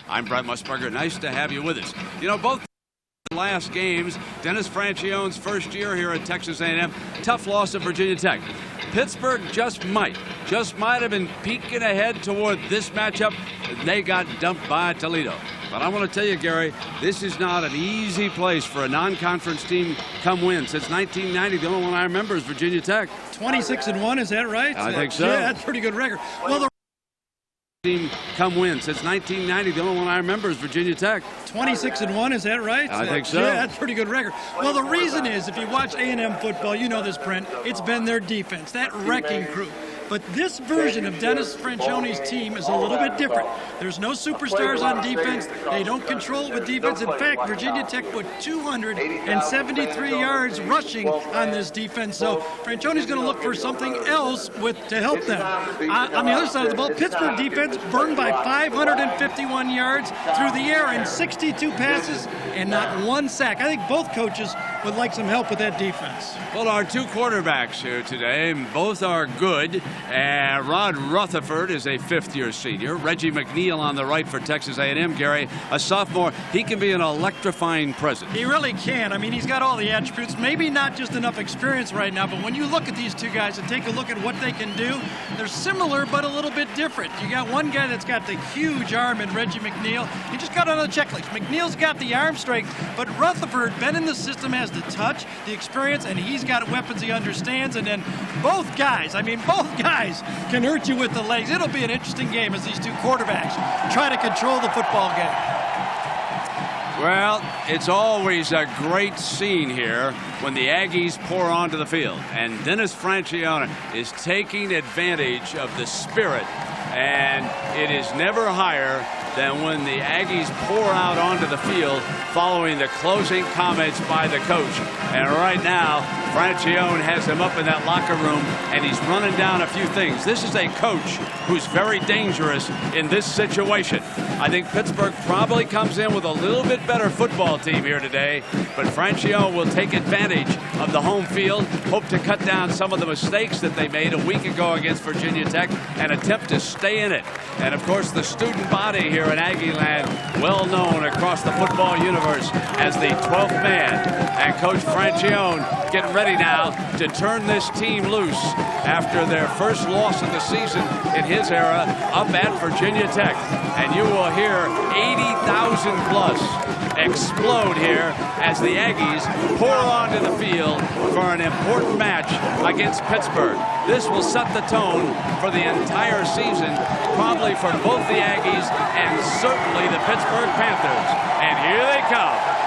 I'm Brett Musburger. Nice to have you with us. You know, both last games, Dennis Franchione's first year here at Texas A&M, tough loss at Virginia Tech. Pittsburgh just might have been peeking ahead toward this matchup, and they got dumped by Toledo. But I want to tell you, Gary, this is not an easy place for a non-conference team come win. Since 1990, the only one I remember is Virginia Tech. 26-1, is that right? I think so. Yeah, that's a pretty good record. Well, the team come win. Since 1990, the only one I remember is Virginia Tech. 26-1, is that right? I think so. Yeah, that's a pretty good record. Well, the reason is, if you watch A&M football, you know this, Brent, it's been their defense, that wrecking crew. But this version of Dennis Franchione's team is a little bit different. There's no superstars on defense. They don't control it with defense. In fact, Virginia Tech put 273 yards rushing on this defense. So Franchione's going to look for something else to help them. On the other side of the ball, Pittsburgh defense burned by 551 yards through the air and 62 passes and not one sack. I think both coaches would like some help with that defense. Well, our two quarterbacks here today, both are good. Rod Rutherford is a fifth-year senior. Reggie McNeil on the right for Texas A&M. Gary, a sophomore. He can be an electrifying presence. He really can. I mean, he's got all the attributes. Maybe not just enough experience right now, but when you look at these two guys and take a look at what they can do, they're similar but a little bit different. You got one guy that's got the huge arm in Reggie McNeil. He just got on the checklist. McNeil's got the arm strength, but Rutherford, been in the system, has the touch, the experience, and he's got weapons he understands. And then both guys can hurt you with the legs. It'll be an interesting game as these two quarterbacks try to control the football game. Well, it's always a great scene here when the Aggies pour onto the field. And Dennis Franchione is taking advantage of the spirit. And it is never higher than when the Aggies pour out onto the field following the closing comments by the coach. And right now, Franchione has him up in that locker room, and he's running down a few things. This is a coach who's very dangerous in this situation. I think Pittsburgh probably comes in with a little bit better football team here today, but Franchione will take advantage of the home field, hope to cut down some of the mistakes that they made a week ago against Virginia Tech, and attempt to stay in it. And of course, the student body here in Aggie land, well known across the football universe as the 12th man. And Coach Franchione getting ready now to turn this team loose after their first loss of the season in his era up at Virginia Tech. And you will hear 80,000 plus explode here as the Aggies pour onto the field for an important match against Pittsburgh. This will set the tone for the entire season, probably for both the Aggies and certainly the Pittsburgh Panthers. And here they come.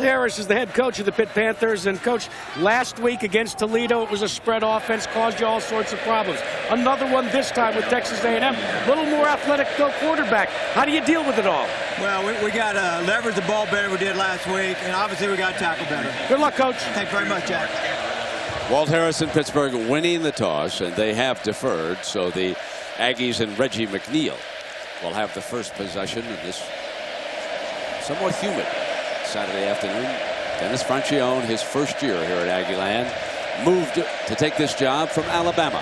Harris is the head coach of the Pitt Panthers, and coach, last week against Toledo, it was a spread offense, caused you all sorts of problems. Another one this time with Texas A&M, a little more athletic quarterback. How do you deal with it all? Well, we got to leverage the ball better than we did last week, and obviously we got to tackle better. Good luck, coach. Thanks very much, Jack. Walt Harris and Pittsburgh winning the toss, and they have deferred, so the Aggies and Reggie McNeil will have the first possession in this somewhat humid Saturday afternoon. Dennis Franchione, his first year here at Aggieland, moved to take this job from Alabama.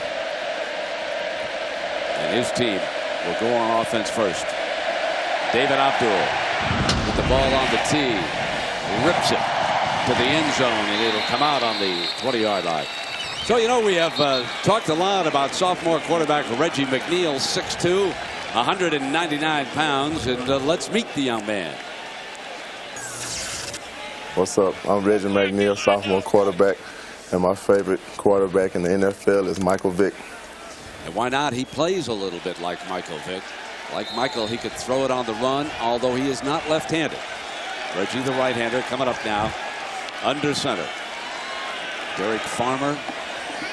And his team will go on offense first. David Abdul with the ball on the tee, rips it to the end zone, and it'll come out on the 20-yard line. So, you know, we have talked a lot about sophomore quarterback Reggie McNeil, 6'2", 199 pounds, and let's meet the young man. What's up? I'm Reggie McNeil, sophomore quarterback, and my favorite quarterback in the NFL is Michael Vick. And why not? He plays a little bit like Michael Vick. Like Michael, he could throw it on the run, although he is not left-handed. Reggie, the right-hander, coming up now under center. Derek Farmer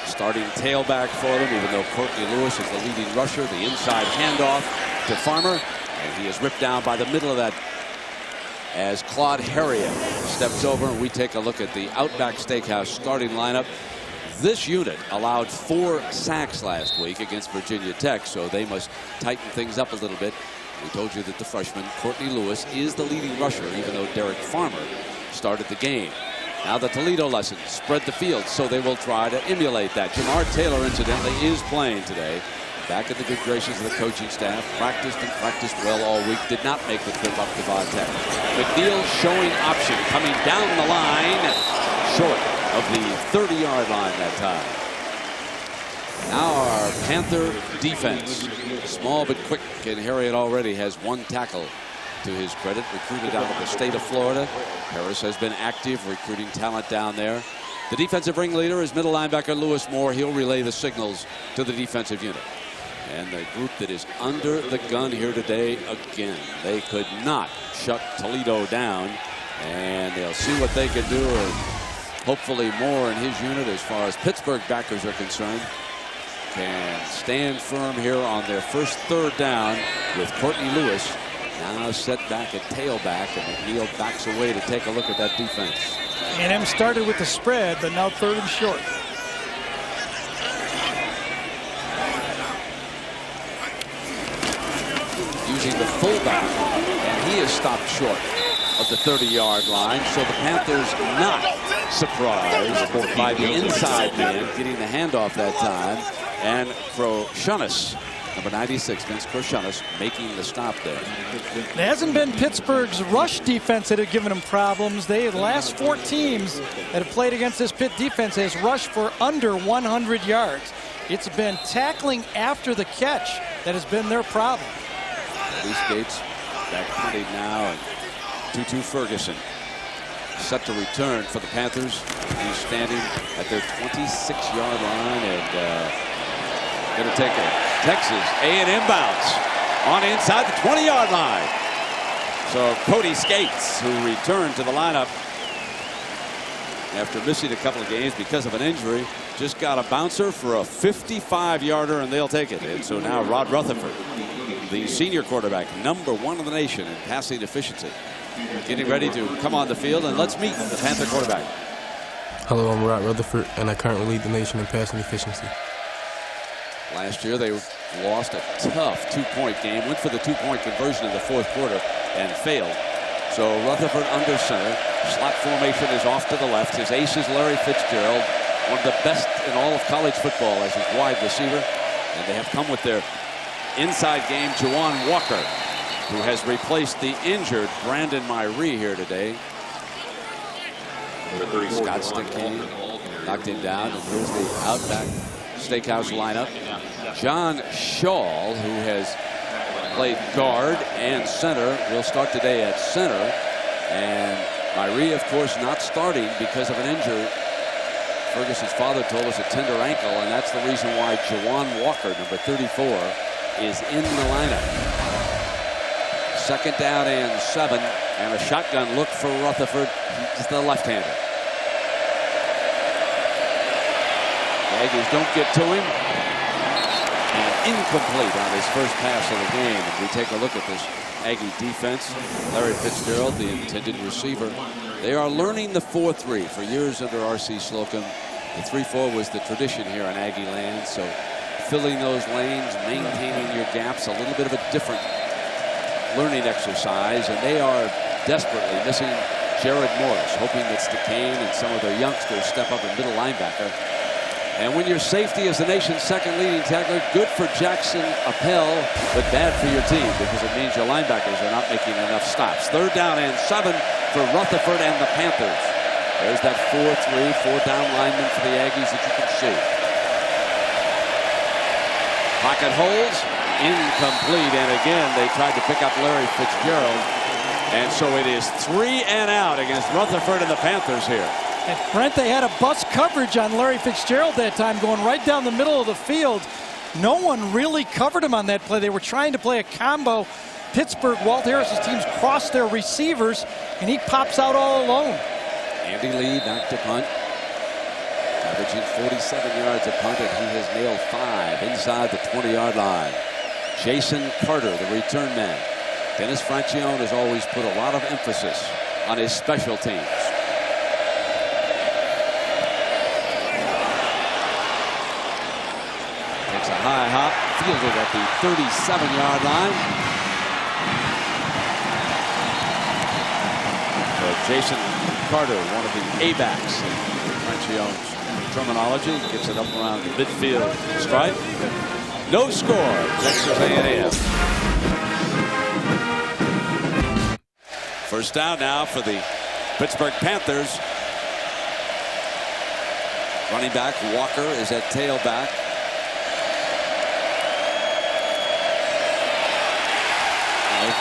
starting tailback for them, even though Courtney Lewis is the leading rusher. The inside handoff to Farmer, and he is ripped down by the middle of that as Claude Harriet steps over, and we take a look at the Outback Steakhouse starting lineup. This unit allowed 4 sacks last week against Virginia Tech, so they must tighten things up a little bit. We told you that the freshman, Courtney Lewis, is the leading rusher, even though Derek Farmer started the game. Now the Toledo lesson, spread the field, so they will try to emulate that. Jamar Taylor, incidentally, is playing today. Back in the good graces of the coaching staff. Practiced and practiced well all week. Did not make the trip up to Vodtech. McNeil showing option, coming down the line, short of the 30-yard line that time. Now our Panther defense. Small but quick, and Harriet already has 1 tackle to his credit. Recruited out of the state of Florida. Harris has been active recruiting talent down there. The defensive ringleader is middle linebacker Lewis Moore. He'll relay the signals to the defensive unit. And the group that is under the gun here today again. They could not shut Toledo down, and they'll see what they can do. And hopefully Moore and his unit, as far as Pittsburgh backers are concerned, can stand firm here on their first 3rd down with Courtney Lewis now set back at tailback, and McNeil backs away to take a look at that defense. A&M started with the spread, but now 3rd and short. Using the fullback, and he is stopped short of the 30-yard line, so the Panthers not surprised by the inside man getting the handoff that time, and Croshanis, number 96, Vince Croshanis, making the stop there. It hasn't been Pittsburgh's rush defense that have given them problems. The last 4 teams that have played against this Pitt defense has rushed for under 100 yards. It's been tackling after the catch that has been their problem. Reese Gates back punted now, and Tutu Ferguson set to return for the Panthers. He's standing at their 26-yard line, and going to take a Texas A&M bounce on inside the 20-yard line. So Cody Skates, who returned to the lineup after missing a couple of games because of an injury, just got a bouncer for a 55-yarder, and they'll take it. And so now Rod Rutherford, the senior quarterback, number 1 in the nation in passing efficiency, getting ready to come on the field. And let's meet the Panther quarterback. Hello, I'm Rod Rutherford, and I currently lead the nation in passing efficiency. Last year they lost a tough 2-point game, went for the 2-point conversion in the 4th quarter and failed. So Rutherford under center. Slot formation is off to the left. His ace is Larry Fitzgerald, one of the best in all of college football as his wide receiver. And they have come with their inside game, Juwan Walker, who has replaced the injured Brandon Myree here today. Scott Stickey knocked him down, and here's the Outback Steakhouse lineup. John Shaw, who has played guard and center, will start today at center. And Myree, of course, not starting because of an injury. Ferguson's father told us a tender ankle, and that's the reason why Juwan Walker, number 34, is in the lineup. 2nd down and 7, and a shotgun look for Rutherford. He's the left-hander. The Aggies don't get to him, and incomplete on his first pass of the game. And we take a look at this Aggie defense. Larry Fitzgerald, the intended receiver. They are learning the 4-3. For years under R.C. Slocum, the 3-4 was the tradition here in Aggie land. So filling those lanes, maintaining your gaps, a little bit of a different learning exercise. And they are desperately missing Jared Morris, hoping that Stikane and some of their youngsters step up in middle linebacker. And when your safety is the nation's 2nd leading tackler, good for Jackson Appel, but bad for your team because it means your linebackers are not making enough stops. 3rd down and 7 for Rutherford and the Panthers. There's that 4-3, 4-down lineman for the Aggies that you can see. Pocket holes, incomplete, and again they tried to pick up Larry Fitzgerald. And so it is 3 and out against Rutherford and the Panthers here. And Brent, they had a bust coverage on Larry Fitzgerald that time, going right down the middle of the field. No one really covered him on that play. They were trying to play a combo. Pittsburgh, Walt Harris's teams crossed their receivers, and he pops out all alone. Andy Lee back to punt, averaging 47 yards a punt, and he has nailed 5 inside the 20-yard line. Jason Carter, the return man. Dennis Franchione has always put a lot of emphasis on his special teams. Takes a high hop, fielded at the 37-yard line. So Jason Carter, one of the A-backs in Franchione's terminology, gets it up around the midfield stripe. No score, Texas A&M. First down now for the Pittsburgh Panthers. Running back Walker is at tailback.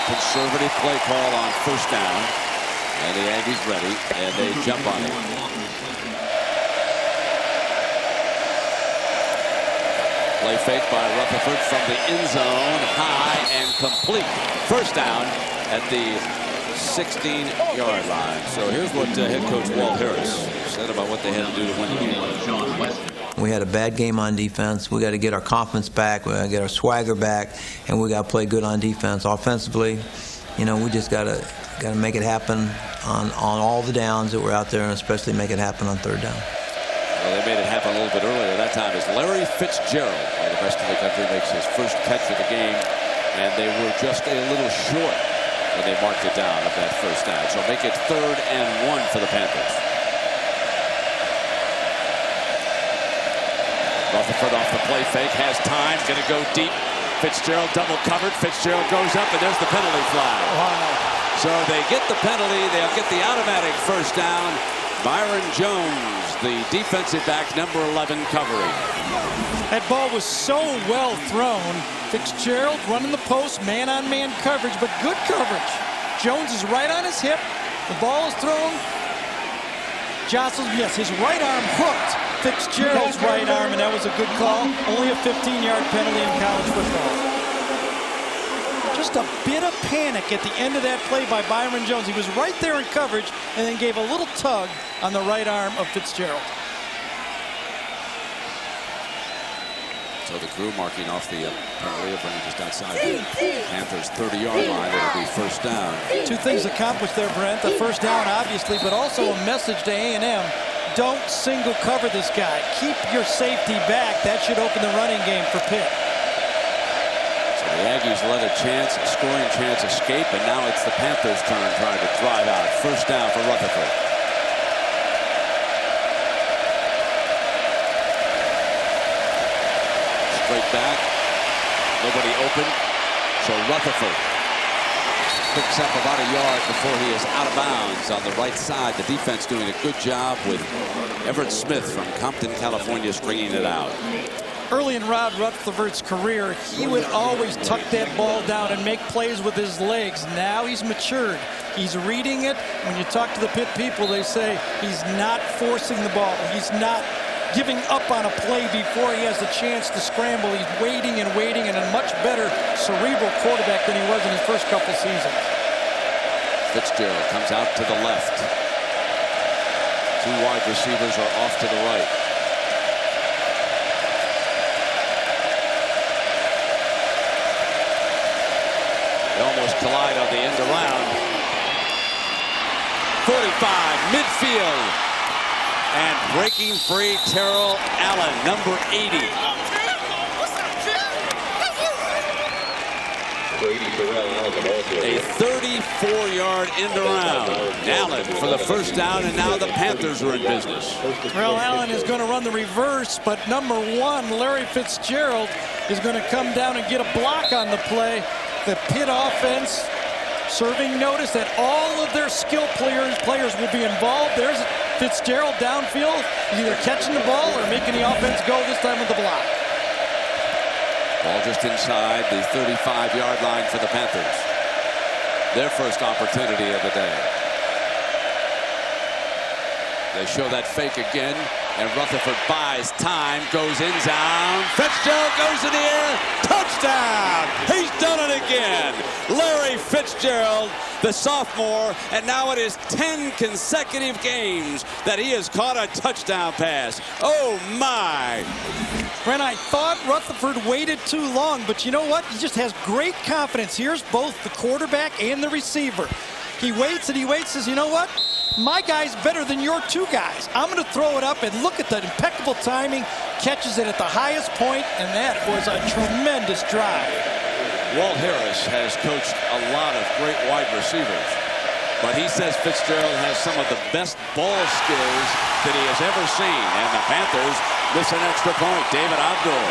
Conservative play call on first down. And the Aggies ready, and they jump on it. Play fake by Rutherford from the end zone, high and complete. First down at the 16-yard line. So here's what head coach Walt Harris said about what they had to do to win the game. We had a bad game on defense. We got to get our confidence back. We got to get our swagger back, and we got to play good on defense. Offensively, you know, we just got to make it happen on all the downs that were out there, and especially make it happen on third down. Well, they made it happen a little bit earlier. That time is Larry Fitzgerald, while the rest of the country makes his first catch of the game, and they were just a little short when they marked it down at that first down. So make it 3rd and 1 for the Panthers. Rutherford off the play fake, has time, going to go deep. Fitzgerald double covered. Fitzgerald goes up, and there's the penalty flag. Wow. So they get the penalty. They'll get the automatic first down. Byron Jones, the defensive back, number 11, covering. That ball was so well thrown. Fitzgerald running the post, man-on-man coverage, but good coverage. Jones is right on his hip. The ball is thrown. Jostles, yes, his right arm hooked Fitzgerald's right arm, and that was a good call. Only a 15-yard penalty in college football. Just a bit of panic at the end of that play by Byron Jones. He was right there in coverage and then gave a little tug on the right arm of Fitzgerald. So the crew marking off the penalty of running just outside the Panthers' 30-yard line. It'll be first down. Two things accomplished there, Brent. The first down, obviously, but also a message to A&M. Don't single cover this guy. Keep your safety back. That should open the running game for Pitt. So the Aggies let a chance, a scoring chance escape, and now it's the Panthers' turn trying to drive out. First down for Rutherford. Straight back. Nobody open. So Rutherford picks up about a yard before he is out of bounds on the right side. The defense doing a good job with Everett Smith from Compton, California, stringing it out. Early in Rod Rutherford's career, he would always tuck that ball down and make plays with his legs. Now he's matured. He's reading it. When you talk to the Pitt people, they say he's not forcing the ball. He's not giving up on a play before he has the chance to scramble. He's waiting and waiting, and a much better cerebral quarterback than he was in his first couple seasons. Fitzgerald comes out to the left. Two wide receivers are off to the right. They almost collide on the end around. 45, midfield. And breaking free, Terrell Allen, number 80. A 34-yard end around. Allen for the first down, and now the Panthers are in business. Terrell Allen is going to run the reverse, but number 1, Larry Fitzgerald, is going to come down and get a block on the play. The Pitt offense serving notice that all of their skill players will be involved. There's Fitzgerald downfield, either catching the ball or making the offense go, this time with the block. Ball just inside the 35-yard line for the Panthers. Their first opportunity of the day. They show that fake again. And Rutherford buys time, goes in zone. Fitzgerald goes in the air. Touchdown! He's done it again. Larry Fitzgerald, the sophomore, and now it is 10 consecutive games that he has caught a touchdown pass. Oh, my. Brent, I thought Rutherford waited too long, but you know what? He just has great confidence. Here's both the quarterback and the receiver. He waits and he waits, says, you know what? My guy's better than your two guys. I'm going to throw it up, and look at the impeccable timing. Catches it at the highest point, and that was a tremendous drive. Walt Harris has coached a lot of great wide receivers, but he says Fitzgerald has some of the best ball skills that he has ever seen. And the Panthers miss an extra point. David Abdul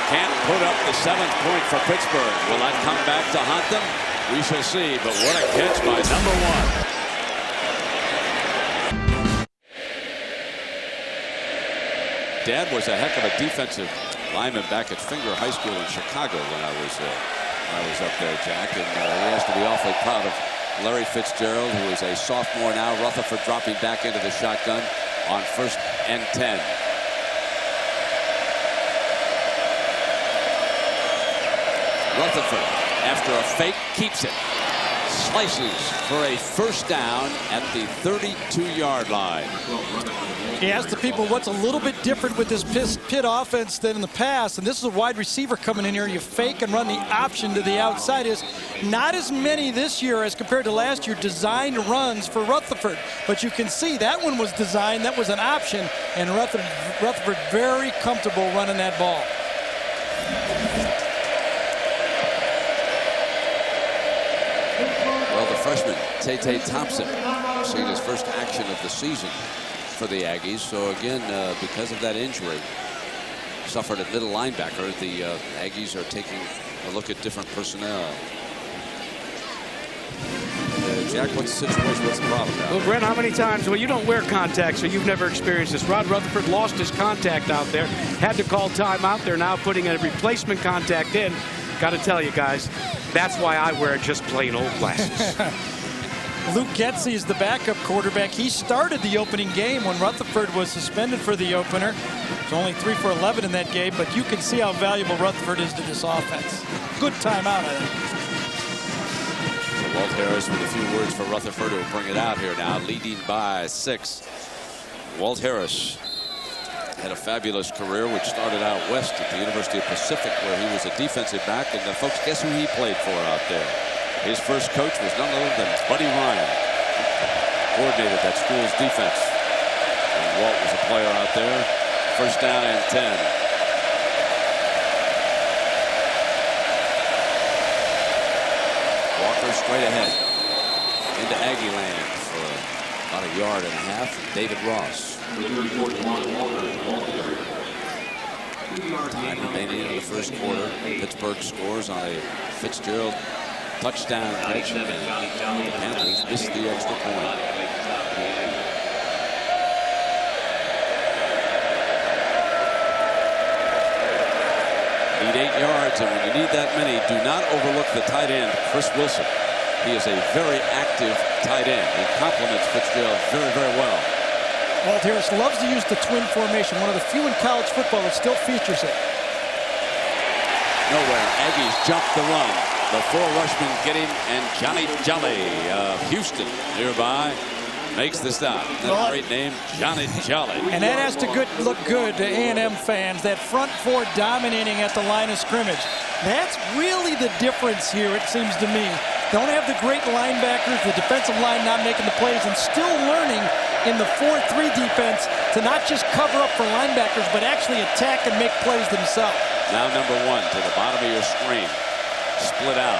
can't put up the 7th point for Pittsburgh. Will that come back to haunt them? We shall see, but what a catch by number 1. Dad was a heck of a defensive lineman back at Finger High School in Chicago when I was up there, Jack. And he has to be awfully proud of Larry Fitzgerald, who is a sophomore now. Rutherford dropping back into the shotgun on 1st and 10. Rutherford, after a fake, keeps it. Slices for a 1st down at the 32-yard line. He asked the people what's a little bit different with this Pitt offense than in the past, and this is a wide receiver coming in here. You fake and run the option to the outside. Is not as many this year as compared to last year designed runs for Rutherford, but you can see that one was designed, that was an option, and Rutherford very comfortable running that ball. Well, the freshman, Tay Thompson, seeing his first action of the season for the Aggies. So again, because of that injury suffered at middle linebacker, the Aggies are taking a look at different personnel. Jack, what's the situation? What's the problem now? Well, Brent, how many times? Well, you don't wear contacts, so you've never experienced this. Rod Rutherford lost his contact out there, had to call timeout. They're now putting a replacement contact in. Got to tell you guys, that's why I wear just plain old glasses. Luke Getsy is the backup quarterback. He started the opening game when Rutherford was suspended for the opener. It's only 3 for 11 in that game, but you can see how valuable Rutherford is to this offense. Good timeout, I think. So Walt Harris with a few words for Rutherford, who will bring it out here now, leading by 6. Walt Harris had a fabulous career, which started out west at the University of Pacific, where he was a defensive back. And folks, guess who he played for out there? His first coach was none other than Buddy Ryan, coordinated that school's defense. And Walt was a player out there. 1st down and 10. Walker straight ahead into Aggie land for about 1.5 yards. David Ross. Time remaining in the 1st quarter. Pittsburgh scores on a Fitzgerald touchdown catch, and the Panthers missed the extra point. Need 8 yards, and when you need that many, do not overlook the tight end, Chris Wilson. He is a very active tight end. He complements Fitzgerald very, very well. Walt Harris loves to use the twin formation, one of the few in college football that still features it. Nowhere. Aggies jump the run. The 4 rushmen get him, and Johnny Jolly of Houston nearby makes the stop. That great name, Johnny Jolly. And that has to look good to A&M fans. That front 4 dominating at the line of scrimmage. That's really the difference here, it seems to me. Don't have the great linebackers, the defensive line not making the plays, and still learning in the 4-3 defense to not just cover up for linebackers, but actually attack and make plays themselves. Now number 1 to the bottom of your screen. Split out.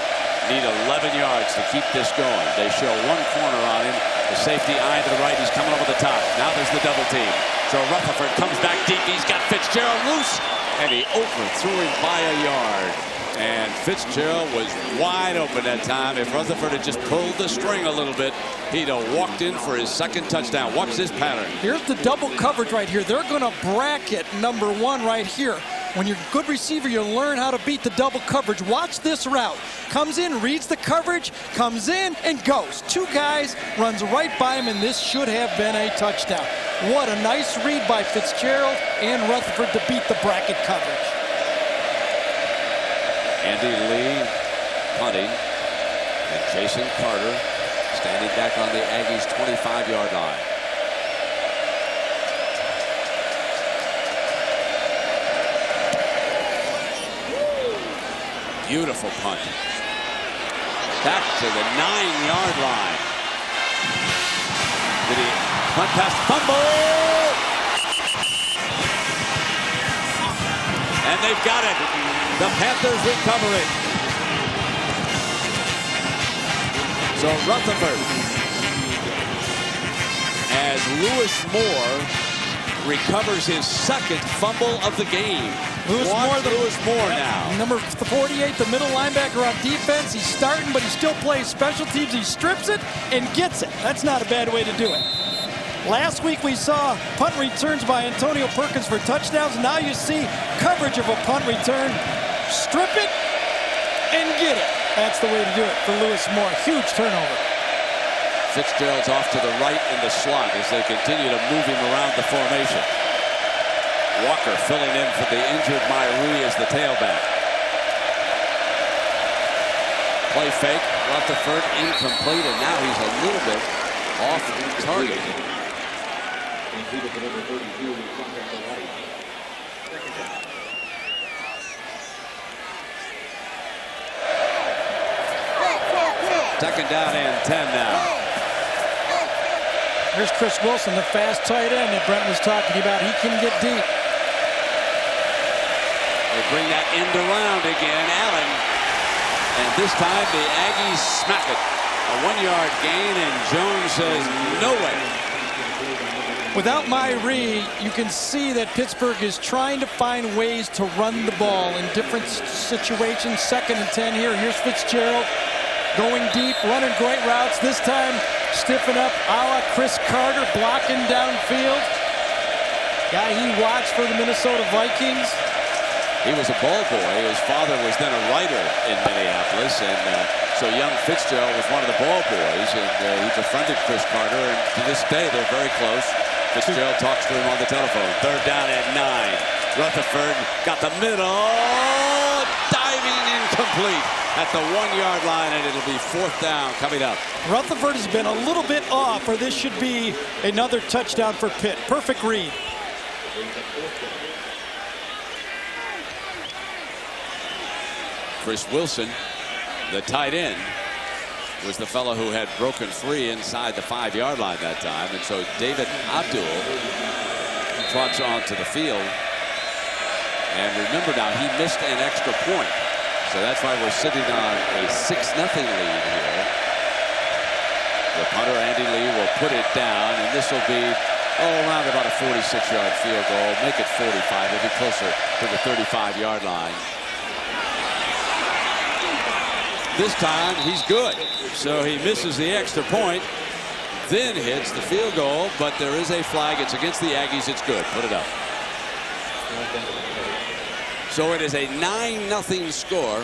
Need 11 yards to keep this going. They show 1 corner on him. The safety eye to the right. He's coming over the top. Now there's the double team. So Rutherford comes back deep. He's got Fitzgerald loose, and he overthrew him by 1 yard. And Fitzgerald was wide open that time. If Rutherford had just pulled the string a little bit, he'd have walked in for his 2nd touchdown. Watch this pattern. Here's the double coverage right here. They're going to bracket number 1 right here. When you're a good receiver, you learn how to beat the double coverage. Watch this route. Comes in, reads the coverage, comes in, and goes. 2 guys, runs right by him, and this should have been a touchdown. What a nice read by Fitzgerald and Rutherford to beat the bracket coverage. Andy Lee punting, and Jason Carter standing back on the Aggies' 25-yard line. Beautiful punt. Back to the 9-yard line. Did he punt past fumble? And they've got it. The Panthers recover it. So Rutherford, as Lewis Moore recovers his 2nd fumble of the game. Lewis Moore now. Number 48, the middle linebacker on defense. He's starting, but he still plays special teams. He strips it and gets it. That's not a bad way to do it. Last week we saw punt returns by Antonio Perkins for touchdowns. Now you see coverage of a punt return. Strip it and get it. That's the way to do it for Lewis Moore. Huge turnover. Fitzgerald's off to the right in the slot as they continue to move him around the formation. Walker filling in for the injured Myrie as the tailback. Play fake. Rutherford incomplete, and now he's a little bit off target. Second down and 10 now. Here's Chris Wilson, the fast tight end that Brent was talking about. He can get deep. They bring that end around again, Allen. And this time the Aggies smack it. A 1-yard gain, and Jones says, no way. Without Myrie, you can see that Pittsburgh is trying to find ways to run the ball in different situations. 2nd and 10 here. Here's Fitzgerald going deep, running great routes. This time, stiffen up a la Chris Carter, blocking downfield. Guy he watched for the Minnesota Vikings. He was a ball boy. His father was then a writer in Minneapolis, and so young Fitzgerald was one of the ball boys, and he befriended Chris Carter, and to this day they're very close. Fitzgerald talks to him on the telephone. 3rd down and 9. Rutherford got the middle, diving incomplete at the 1-yard line, and it'll be 4th down coming up. Rutherford has been a little bit off, or this should be another touchdown for Pitt. Perfect read. Chris Wilson, the tight end, was the fellow who had broken free inside the 5-yard line that time. And so David Abdul trots onto the field. And remember now, he missed an extra point. So that's why we're sitting on a 6-0 lead here. The punter, Andy Lee, will put it down, and this will be around about a 46-yard field goal. Make it 45. It'll be closer to the 35-yard line. This time he's good, so he misses the extra point, then hits the field goal, but there is a flag. It's against the Aggies. It's good. Put it up. So it is a 9-0 score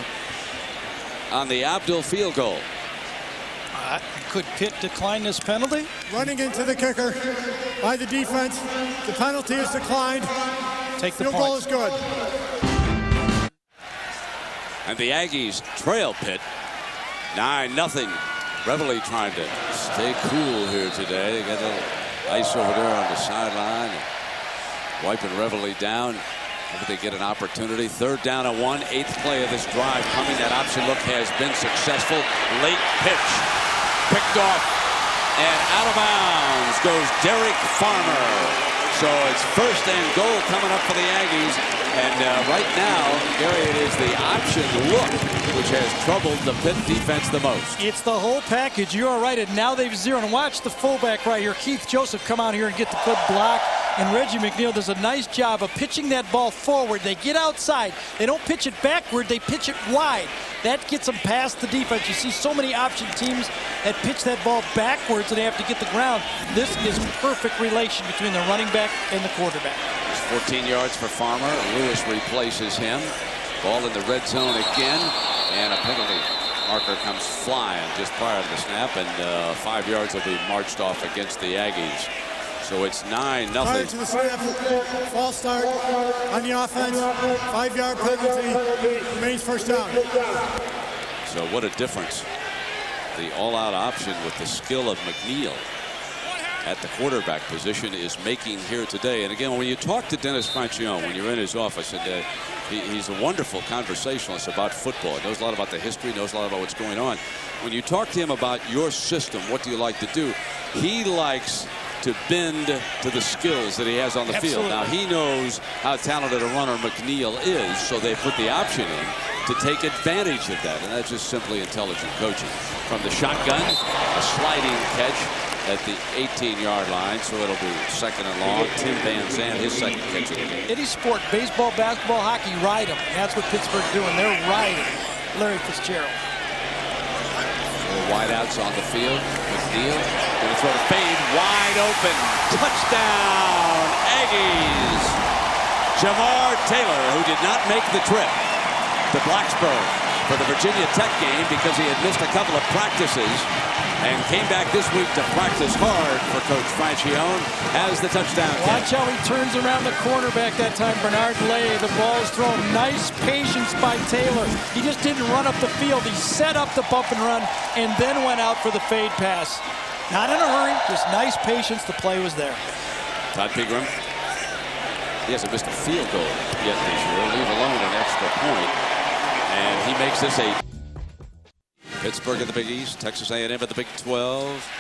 on the Abdul field goal. Could Pitt decline this penalty? Running into the kicker by the defense. The penalty is declined. Take the field goal is good. And the Aggies trail Pitt 9-0. Reveille trying to stay cool here today. They got a little ice over there on the sideline. Wiping Reveille down. Maybe they get an opportunity. 3rd down and 1. 8th play of this drive coming. That option look has been successful. Late pitch. Picked off. And out of bounds goes Derek Farmer. So it's 1st and goal coming up for the Aggies. And right now, Gary, it is the option look which has troubled the Pitt defense the most. It's the whole package. You are right. And now they've zeroed. And watch the fullback right here, Keith Joseph, come out here and get the good block. And Reggie McNeil does a nice job of pitching that ball forward. They get outside. They don't pitch it backward. They pitch it wide. That gets them past the defense. You see so many option teams that pitch that ball backwards and they have to get the ground. This is perfect relation between the running back and the quarterback. 14 yards for Farmer. Lewis replaces him. Ball in the red zone again, and a penalty marker comes flying just prior to the snap, and 5 yards will be marched off against the Aggies. So it's 9-0. Prior to the snap, false start on the offense, 5-yard penalty, remains first down. So what a difference the all-out option with the skill of McNeil at the quarterback position is making here today. And again, when you talk to Dennis Francione, when you're in his office, and he's a wonderful conversationalist about football. He knows a lot about the history, knows a lot about what's going on. When you talk to him about your system, what do you like to do? He likes to bend to the skills that he has on the field. Now, he knows how talented a runner McNeil is, so they put the option in to take advantage of that, and that's just simply intelligent coaching. From the shotgun, a sliding catch at the 18-yard line, so it'll be second and long. Tim Van Zandt, his second catch of the game. Any sport, baseball, basketball, hockey, ride them. That's what Pittsburgh's doing. They're riding Larry Fitzgerald. Wideouts on the field. McNeil going to throw the fade, wide open. Touchdown, Aggies. Jamar Taylor, who did not make the trip to Blacksburg for the Virginia Tech game because he had missed a couple of practices and came back this week to practice hard for Coach Francione, has the touchdown catch. Watch how he turns around the cornerback that time, Bernard Lay. The ball's thrown. Nice patience by Taylor. He just didn't run up the field. He set up the bump and run and then went out for the fade pass. Not in a hurry, just nice patience. The play was there. Todd Pegram. He hasn't missed a field goal yet this year, leave alone an extra point. And he makes this a Pittsburgh in the Big East, Texas A&M at the Big 12.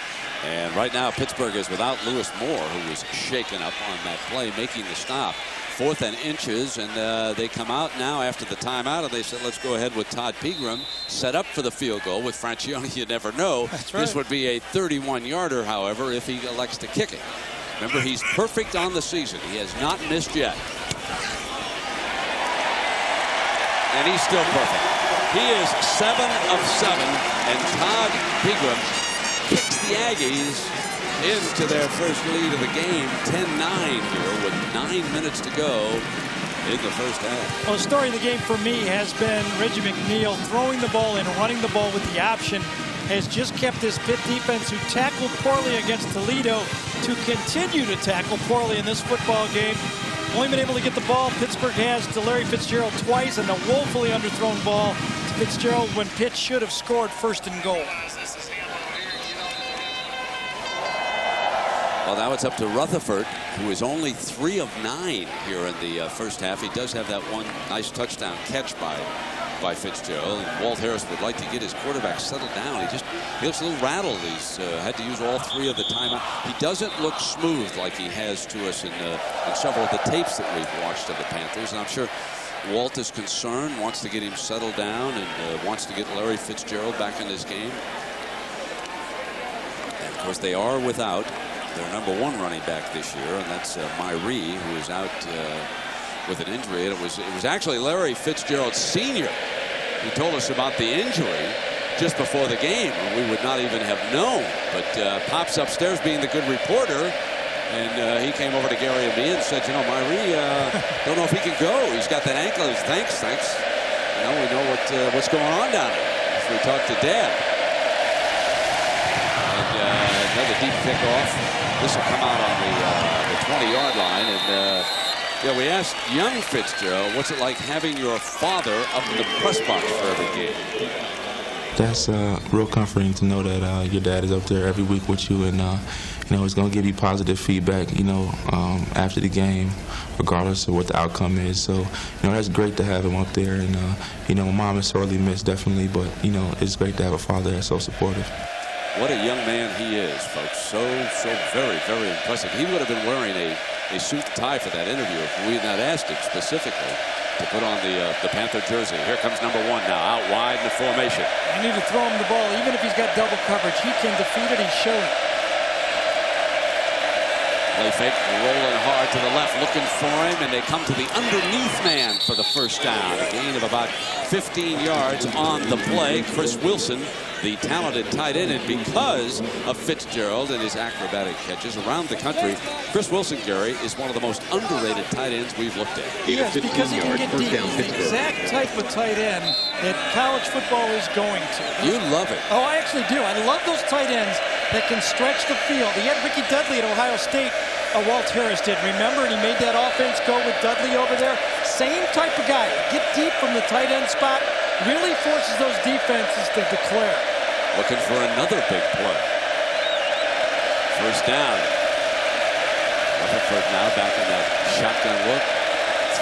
And right now, Pittsburgh is without Lewis Moore, who was shaken up on that play, making the stop. 4th and inches, and they come out now after the timeout, and they said, let's go ahead with Todd Pegram, set up for the field goal. With Francione, you never know. That's right. This would be a 31-yarder, however, if he elects to kick it. Remember, he's perfect on the season. He has not missed yet. And he's still perfect. He is 7 of 7, and Todd Pegram kicks the Aggies into their first lead of the game, 10-9 here with 9 minutes to go in the first half. Well, the story of the game for me has been Reggie McNeil throwing the ball and running the ball with the option has just kept this Pitt defense, who tackled poorly against Toledo, to continue to tackle poorly in this football game. Only been able to get the ball, Pittsburgh has, to Larry Fitzgerald twice, and a woefully underthrown ball to Fitzgerald when Pitt should have scored 1st and goal. Well, now it's up to Rutherford, who is only 3 of 9 here in the first half. He does have that one nice touchdown catch by Fitzgerald. And Walt Harris would like to get his quarterback settled down. He looks a little rattled. He's had to use all 3 of the timeout. He doesn't look smooth like he has to us in several of the tapes that we've watched of the Panthers. And I'm sure Walt is concerned, wants to get him settled down, and wants to get Larry Fitzgerald back in this game. And of course, they are without their #1 running back this year, and that's Myrie, who is out with an injury. And it was actually Larry Fitzgerald Sr. who told us about the injury just before the game, and we would not even have known. But Pop's upstairs being the good reporter, and he came over to Gary and me and said, you know, Myrie, don't know if he can go. He's got that ankle. He said, thanks. You know, we know what's going on down there. So we talked to Dad. And another deep kickoff. This will come out on the 20-yard line. And yeah, we asked young Fitzgerald, what's it like having your father up in the press box for every game? That's real comforting to know that your dad is up there every week with you, and you know, he's going to give you positive feedback, you know, after the game, regardless of what the outcome is. So, you know, that's great to have him up there, and you know, my mom is sorely missed, definitely, but you know, it's great to have a father that's so supportive. What a young man he is, folks. So very, very impressive. He would have been wearing a suit and tie for that interview if we had not asked him specifically to put on the Panther jersey. Here comes #1 now, out wide in the formation. You need to throw him the ball. Even if he's got double coverage, he can defeat it. He's shown it. Play fake, rolling hard to the left, looking for him, and they come to the underneath man for the first down. A gain of about 15 yards on the play. Chris Wilson, the talented tight end, and because of Fitzgerald and his acrobatic catches around the country, Chris Wilson, Gary, is one of the most underrated tight ends we've looked at. Yes, because he can get deep. He's the exact type of tight end that college football is going to. You love it. Oh, I actually do. I love those tight ends that can stretch the field. He had Ricky Dudley at Ohio State. Walt Harris did. Remember, and he made that offense go with Dudley over there. Same type of guy. Get deep from the tight end spot. Really forces those defenses to declare. Looking for another big play. First down. Rutherford now back in that shotgun look.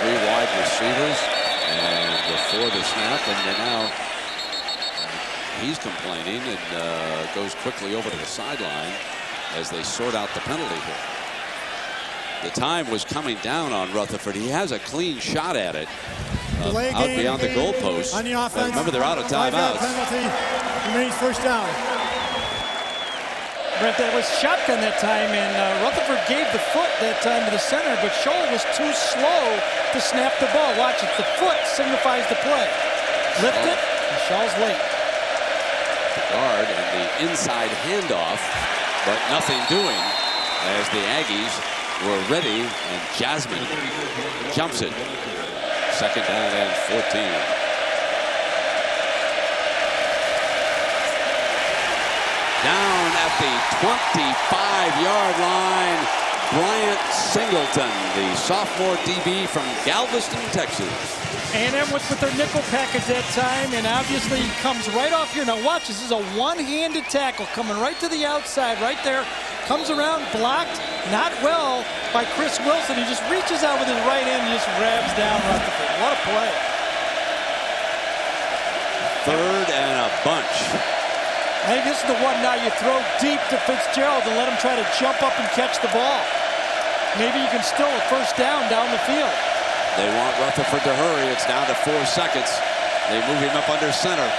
3 wide receivers. And before the snap, and now he's complaining and goes quickly over to the sideline as they sort out the penalty here. The time was coming down on Rutherford. He has a clean shot at it out beyond the goalpost. On the offense, remember, they're out of timeouts. Penalty remains first down. Brent, that was shotgun that time, and Rutherford gave the foot that time to the center, but Scholl was too slow to snap the ball. Watch it. The foot signifies the play. Lift it, and Scholl's late. The guard and the inside handoff, but nothing doing as the Aggies were ready, and Jasmine jumps it. Second down and 14. Down at the 25-yard line, Bryant Singleton, the sophomore DB from Galveston, Texas. A&M with their nickel package that time, and obviously he comes right off here. Now watch, this is a one-handed tackle coming right to the outside, right there. Comes around, blocked, not well by Chris Wilson. He just reaches out with his right hand and just grabs down Rutherford. What a play. Third and a bunch. I think this is the one now you throw deep to Fitzgerald and let him try to jump up and catch the ball. Maybe you can still a first down the field. They want Rutherford to hurry. It's down to 4 seconds. They move him up under center.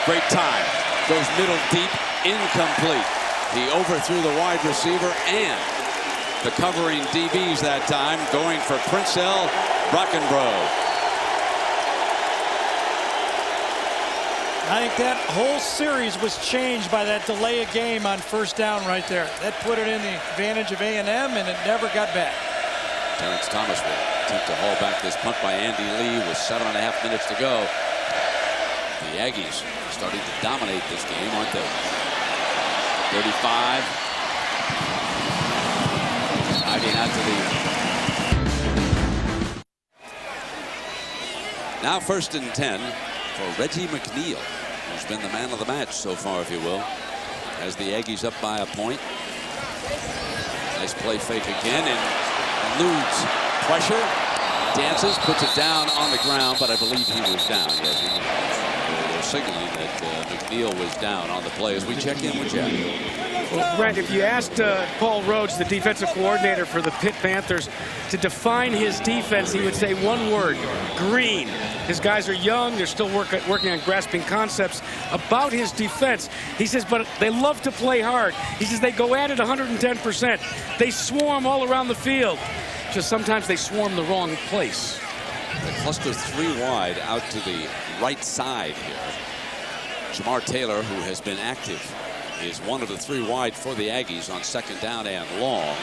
Great time. Goes middle deep, incomplete. He overthrew the wide receiver and the covering DBs that time, going for Princell Brockenbrough. I think that whole series was changed by that delay of game on first down right there. That put it in the advantage of A&M, and it never got back. Terrence Thomas will attempt to haul back this punt by Andy Lee with 7.5 minutes to go. The Aggies starting to dominate this game, aren't they? 35. Hiding out to the... Now 1st and 10 for Reggie McNeil, who's been the man of the match so far, if you will, as the Aggies up by a point. Nice play fake again, and eludes pressure, dances, puts it down on the ground, but I believe he was down. Yes, they're signaling that McNeil was down on the play as we check in with Jack. Well, Brent, if you asked Paul Rhodes, the defensive coordinator for the Pitt Panthers, to define his defense, he would say one word: green. His guys are young. They're still working on grasping concepts about his defense. He says, but they love to play hard. He says they go at it 110%. They swarm all around the field. Just sometimes they swarm the wrong place. The cluster 3 wide out to the right side here. Jamar Taylor, who has been active, is one of the 3 wide for the Aggies on 2nd down and long.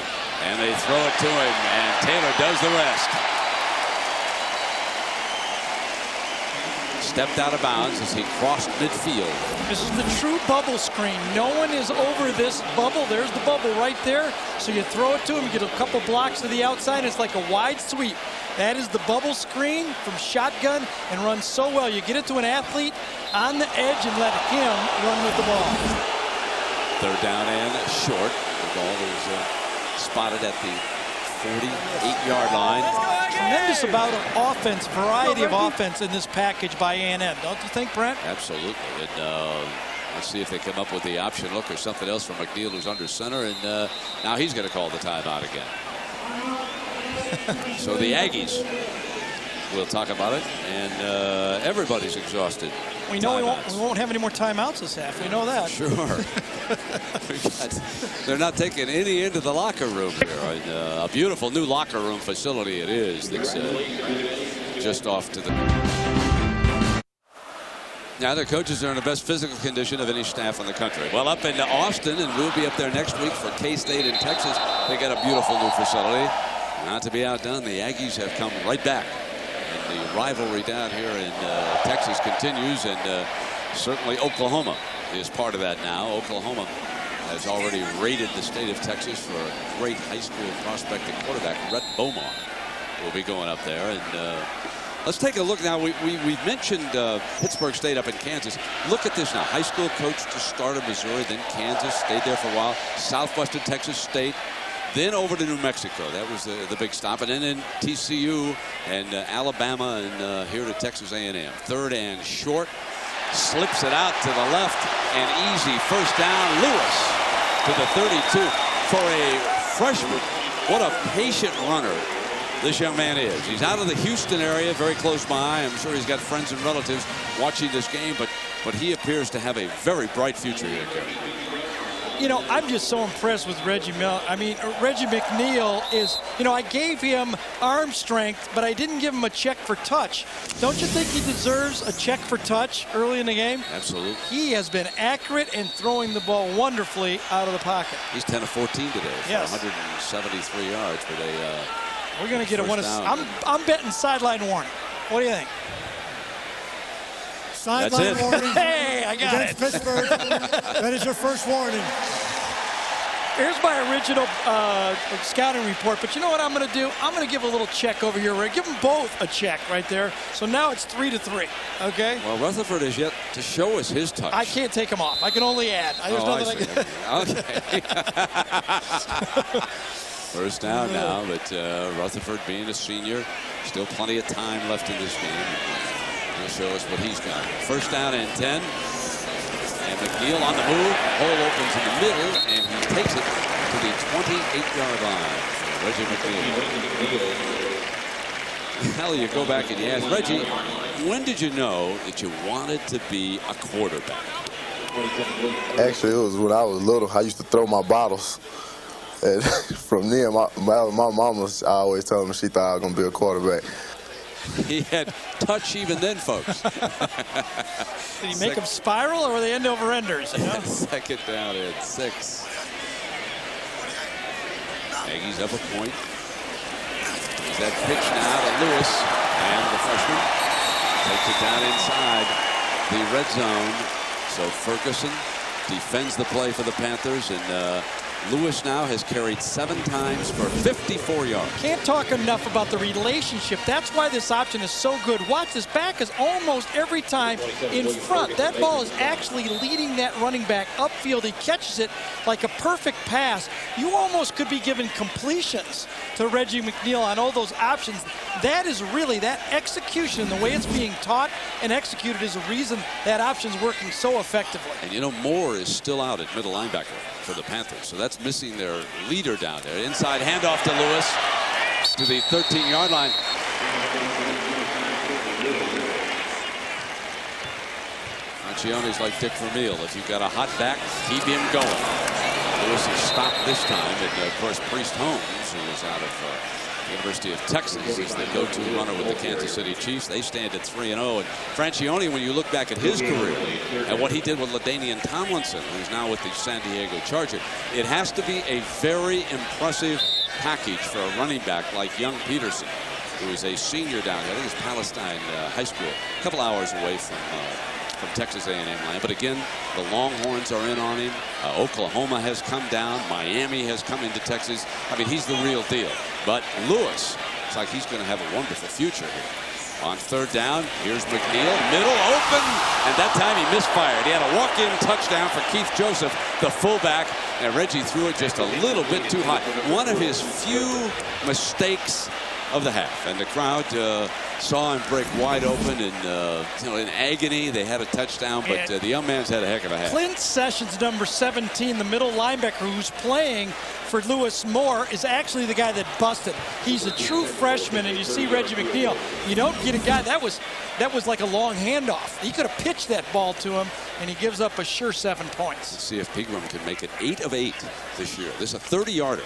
And they throw it to him, and Taylor does the rest. Stepped out of bounds as he crossed midfield. This is the true bubble screen. No one is over this bubble. There's the bubble right there. So you throw it to him, you get a couple blocks to the outside. It's like a wide sweep. That is the bubble screen from shotgun, and runs so well. You get it to an athlete on the edge and let him run with the ball. 3rd down and short. The ball is spotted at the 48-yard line. Tremendous amount of offense, variety of offense in this package by A&M. Don't you think, Brent? Absolutely. And let's see if they come up with the option look or something else from McNeil, who's under center. And now he's going to call the timeout again. So the Aggies, we'll talk about it. And everybody's exhausted. We know we won't have any more timeouts this half. We know that. Sure. They're not taking any into the locker room here. A beautiful new locker room facility it is. That's just off to the. Now their coaches are in the best physical condition of any staff in the country. Well, up into Austin, and we'll be up there next week for K-State in Texas. They got a beautiful new facility. Not to be outdone, the Aggies have come right back. And the rivalry down here in Texas continues, and certainly Oklahoma is part of that now. Oklahoma has already raided the state of Texas for a great high school prospect and quarterback. Rhett Beaumont will be going up there. And let's take a look now. We mentioned Pittsburgh State up in Kansas. Look at this now. High school coach to start at Missouri, then Kansas, stayed there for a while. Southwestern Texas State, then over to New Mexico. That was the big stop. And then in TCU and Alabama and here to Texas A&M. 3rd and short. Slips it out to the left and easy. First down. Lewis to the 32 for a freshman. What a patient runner this young man is. He's out of the Houston area, very close by. I'm sure he's got friends and relatives watching this game, but he appears to have a very bright future here, Gary. You know, I'm just so impressed with Reggie McNeil is, you know, I gave him arm strength, but I didn't give him a check for touch. Don't you think he deserves a check for touch early in the game? Absolutely. He has been accurate and throwing the ball wonderfully out of the pocket. He's 10 of 14 today for yes. 173 yards with a we're going to get a one. I'm betting sideline warning. What do you think? Sideline warning. Hey, I got it. Pittsburgh. That is your first warning. Here's my original scouting report, but you know what I'm going to do? I'm going to give a little check over here. We're going to give them both a check right there. So now it's 3-3, okay? Well, Rutherford is yet to show us his touch. I can't take him off. I can only add. There's nothing I can. Okay. First down now, but Rutherford being a senior, still plenty of time left in this game. He'll show us what he's got. First down and 10. And McNeil on the move. Hole opens in the middle, and he takes it to the 28-yard line. Reggie McNeil. Hell, you go back and you ask, Reggie, when did you know that you wanted to be a quarterback? Actually, it was when I was little. I used to throw my bottles. And from there, my mama, I always told me she thought I was going to be a quarterback. He had touch even then, folks. Did he make them spiral, or were they end-over-enders? You know? Second down at 6. Aggies up a point. There's that pitch now to Lewis, and the freshman takes it down inside the red zone. So Ferguson defends the play for the Panthers, and Lewis now has carried 7 times for 54 yards. Can't talk enough about the relationship. That's why this option is so good. Watch, this back is almost every time in front. That ball is actually leading that running back upfield. He catches it like a perfect pass. You almost could be given completions to Reggie McNeil on all those options. That is really, that execution, the way it's being taught and executed, is a reason that option's working so effectively. And you know, Moore is still out at middle linebacker for the Panthers, so that's missing their leader down there. Inside handoff to Lewis to the 13-yard line. Francione's like Dick Vermeil. If you've got a hot back, keep him going. Lewis is stopped this time, and of course Priest Holmes, who is out of University of Texas, is the go-to runner with the Kansas City Chiefs. They stand at 3-0. And Francione, when you look back at his career and what he did with LaDainian Tomlinson, who's now with the San Diego Chargers, it has to be a very impressive package for a running back like young Peterson, who is a senior down here. I think it's Palestine High School, a couple hours away from Texas A&M land. But again, the Longhorns are in on him. Oklahoma has come down. Miami has come into Texas. I mean, he's the real deal. But Lewis, it's like he's going to have a wonderful future here. On 3rd down, here's McNeil, middle open, and that time he misfired. He had a walk-in touchdown for Keith Joseph, the fullback, and Reggie threw it just a little bit too high. One of his few mistakes of the half. And the crowd saw him break wide open and in agony. They had a touchdown, but the young man's had a heck of a half. Clint Sessions, number 17, the middle linebacker who's playing for Lewis Moore, is actually the guy that busted. He's a true freshman, and you see Reggie McNeil. You don't get a guy that was like a long handoff. He could have pitched that ball to him, and he gives up a sure 7 points. Let's see if Pregame can make it 8 of 8 this year. This is a 30-yarder.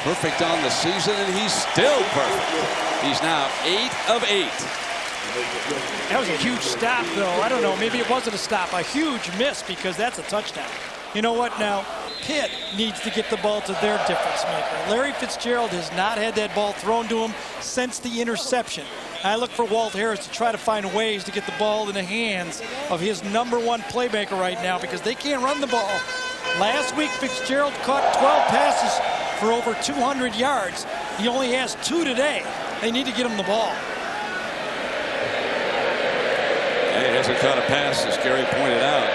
Perfect on the season, and he's still perfect. He's now 8 of 8. That was a huge stop, though. I don't know. Maybe it wasn't a stop. A huge miss, because that's a touchdown. You know what now? Pitt needs to get the ball to their difference maker. Larry Fitzgerald has not had that ball thrown to him since the interception. I look for Walt Harris to try to find ways to get the ball in the hands of his #1 playmaker right now, because they can't run the ball. Last week, Fitzgerald caught 12 passes for over 200 yards. He only has 2 today. They need to get him the ball. He hasn't caught a pass, as Gary pointed out,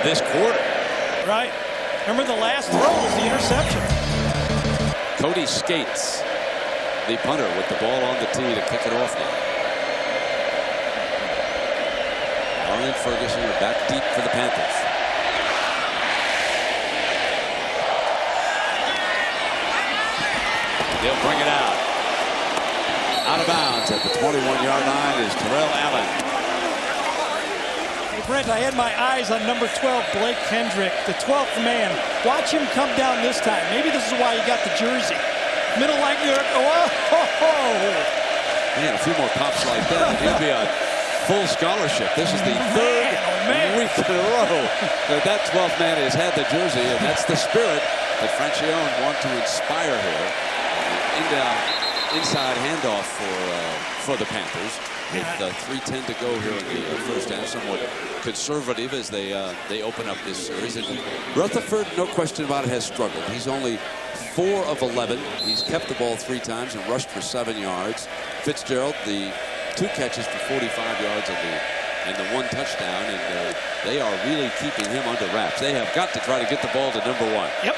this quarter. Right. Remember the last throw was the interception. Cody Skates, the punter, with the ball on the tee to kick it off now. Arlen Ferguson are back deep for the Panthers. They'll bring it out. Out of bounds at the 21-yard line is Terrell Allen. Hey, Brent, I had my eyes on number 12, Blake Kendrick, the 12th man. Watch him come down this time. Maybe this is why he got the jersey. Middle linebacker. Man, a few more pops like that, he'd be a full scholarship. This is the third week in a row that 12th man has had the jersey, and that's the spirit that Francione want to inspire here. Inside handoff for the Panthers. With 3:10 to go here in the first half, somewhat conservative as they open up this series. And Rutherford, no question about it, has struggled. He's only 4 of 11. He's kept the ball 3 times and rushed for 7 yards. Fitzgerald, the 2 catches for 45 yards and the 1 touchdown, and they are really keeping him under wraps. They have got to try to get the ball to #1. Yep.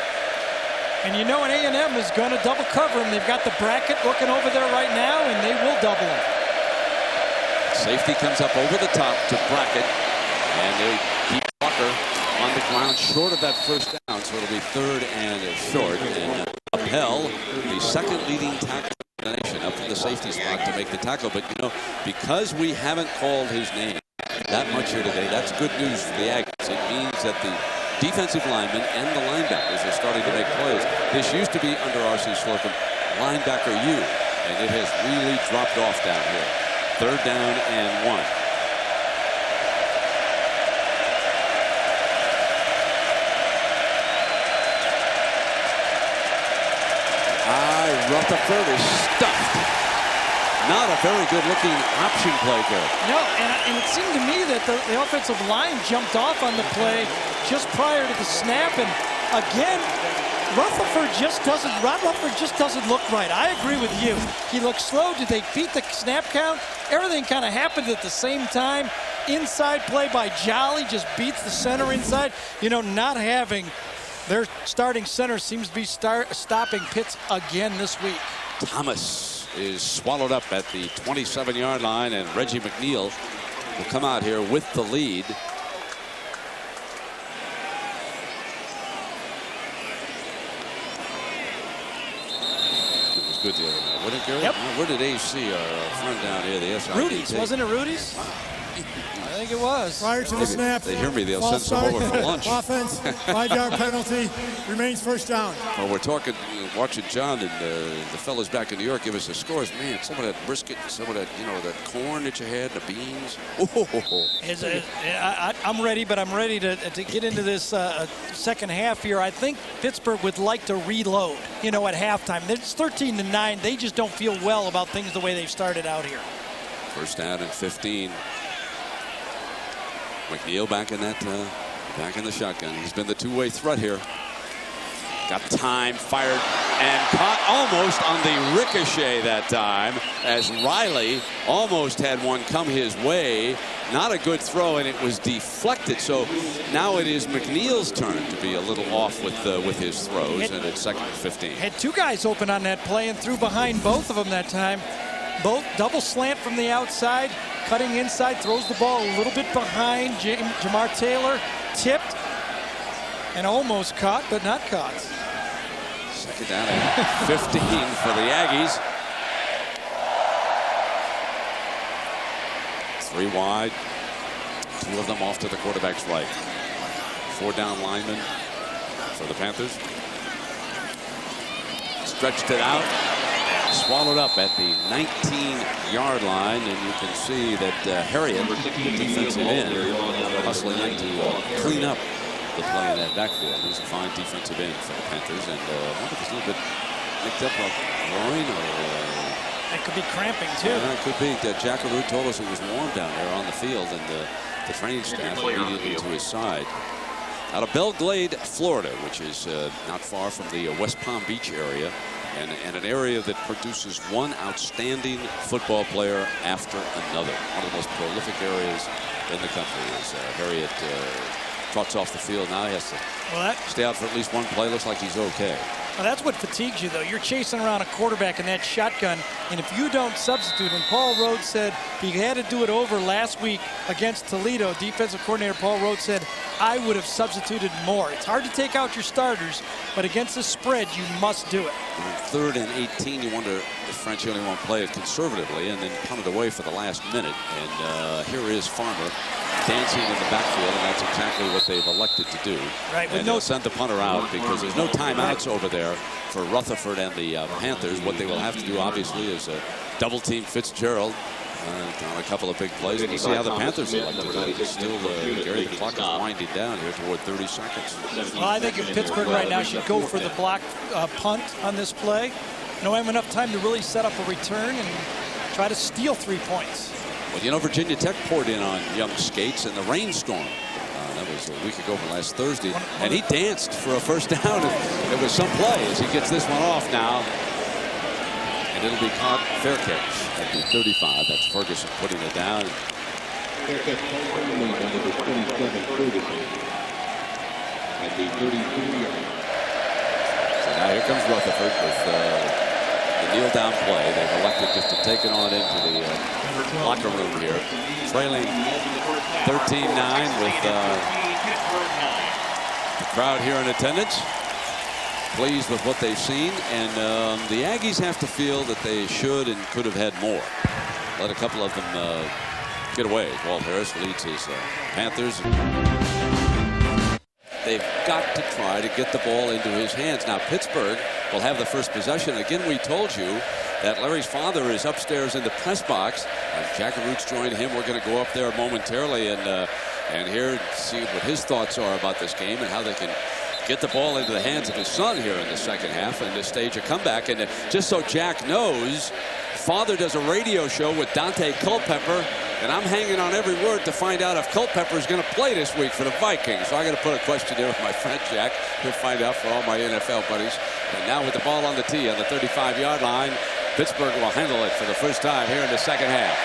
And you know an A&M is going to double cover him. They've got the bracket looking over there right now, and they will double him. Safety comes up over the top to Brackett, and they keep Walker on the ground short of that first down, so it'll be 3rd and short. And Appel, the second leading tackle in the nation, up in the safety spot to make the tackle. But, because we haven't called his name that much here today, that's good news for the Aggies. It means that the defensive linemen and the linebackers are starting to make plays. This used to be, under R.C. Slocum, linebacker U, and it has really dropped off down here. 3rd down and 1. Rutherford is stuffed. Not a very good-looking option play there. No, and it seemed to me that the offensive line jumped off on the play just prior to the snap, and again, Rutherford just doesn't look right. I agree with you. He looks slow. Did they beat the snap count? Everything kind of happened at the same time. Inside play by Jolly just beats the center inside. Not having their starting center seems to be stopping Pitts again this week. Thomas is swallowed up at the 27-yard line, and Reggie McNeil will come out here with the lead. It was good the other night, wasn't it, Gary? Yep. Where did AC, our friend down here, the SRT, Rudy's, wasn't it Rudy's? I think it was. Prior to the snap, they hear me, they'll send some over for lunch. Offense, 5-yard penalty, remains first down. Well, we're watching John and the fellas back in New York give us the scores. Man, some of that brisket, some of that, that corn that you had, the beans. I'm ready, but I'm ready to get into this second half here. I think Pittsburgh would like to reload, at halftime. It's 13-9. They just don't feel well about things the way they've started out here. First down and 15. McNeil back in the shotgun. He's been the two-way threat here. Got time, fired, and caught almost on the ricochet that time, as Riley almost had one come his way, not a good throw, and it was deflected. So now it is McNeil's turn to be a little off with his throws, and it's 2nd and 15. Had 2 guys open on that play and threw behind both of them that time. Both double slant from the outside, cutting inside, throws the ball a little bit behind Jamar Taylor, tipped, and almost caught, but not caught. 2nd down and 15 for the Aggies. 3 wide, 2 of them off to the quarterback's right. 4 down linemen for the Panthers. Stretched it out, swallowed up at the 19-yard line, and you can see that Harriet, defensive end, hustling in to clean up the play in that backfield. He's a fine defensive end for the Panthers, and I wonder if he's a little bit nicked up a groin or. It could be cramping too. Yeah, it could be. Jack Arute told us it was warm down there on the field, and the training staff immediately to his side. Out of Belle Glade, Florida, which is not far from the West Palm Beach area, and an area that produces one outstanding football player after another. One of the most prolific areas in the country. As Harriet trots off the field now, he has to stay out for at least one play. Looks like he's okay. Well, that's what fatigues you, though. You're chasing around a quarterback in that shotgun, and if you don't substitute, and Paul Rhodes said he had to do it over last week against Toledo, defensive coordinator Paul Rhodes said, I would have substituted more. It's hard to take out your starters, but against the spread, you must do it. 3rd and 18, you wonder if Franchione won't play it conservatively and then punt it away for the last minute. And here is Farmer dancing in the backfield, and that's exactly what they've elected to do. Right, and they'll send the punter out because there's no timeouts over there for Rutherford and the Panthers. What they will have to do, obviously, is double team Fitzgerald on a couple of big plays. And you see how the Panthers elect to do it. Still, Gary, the clock is winding down here toward 30 seconds. Well, I think if Pittsburgh right now should go for the block punt on this play. You don't have enough time to really set up a return and try to steal 3 points. Well, you know, Virginia Tech poured in on young Skates in the rainstorm. That was a week ago from last Thursday. And he danced for a first down. It was some play as he gets this one off now. And it'll be caught, fair catch at the 35. That's Ferguson putting it down. Fair catch number 27, Ferguson at the 33-yard. So now here comes Rutherford with the kneel down play. They've elected just to take it on into the locker room here. Trailing 13-9 with the crowd here in attendance. Pleased with what they've seen, and the Aggies have to feel that they should and could have had more. Let a couple of them get away. Walt Harris leads his Panthers. They've got to try to get the ball into his hands. Now Pittsburgh will have the first possession. Again, we told you that Larry's father is upstairs in the press box, and Jack Arute's joined him. We're going to go up there momentarily and hear see what his thoughts are about this game and how they can get the ball into the hands of his son here in the second half and to stage a comeback. And just so Jack knows, father does a radio show with Dante Culpepper, and I'm hanging on every word to find out if Culpepper is going to play this week for the Vikings. So I got to put a question there with my friend Jack. He'll find out for all my NFL buddies. And now with the ball on the tee on the 35-yard line, Pittsburgh will handle it for the first time here in the second half.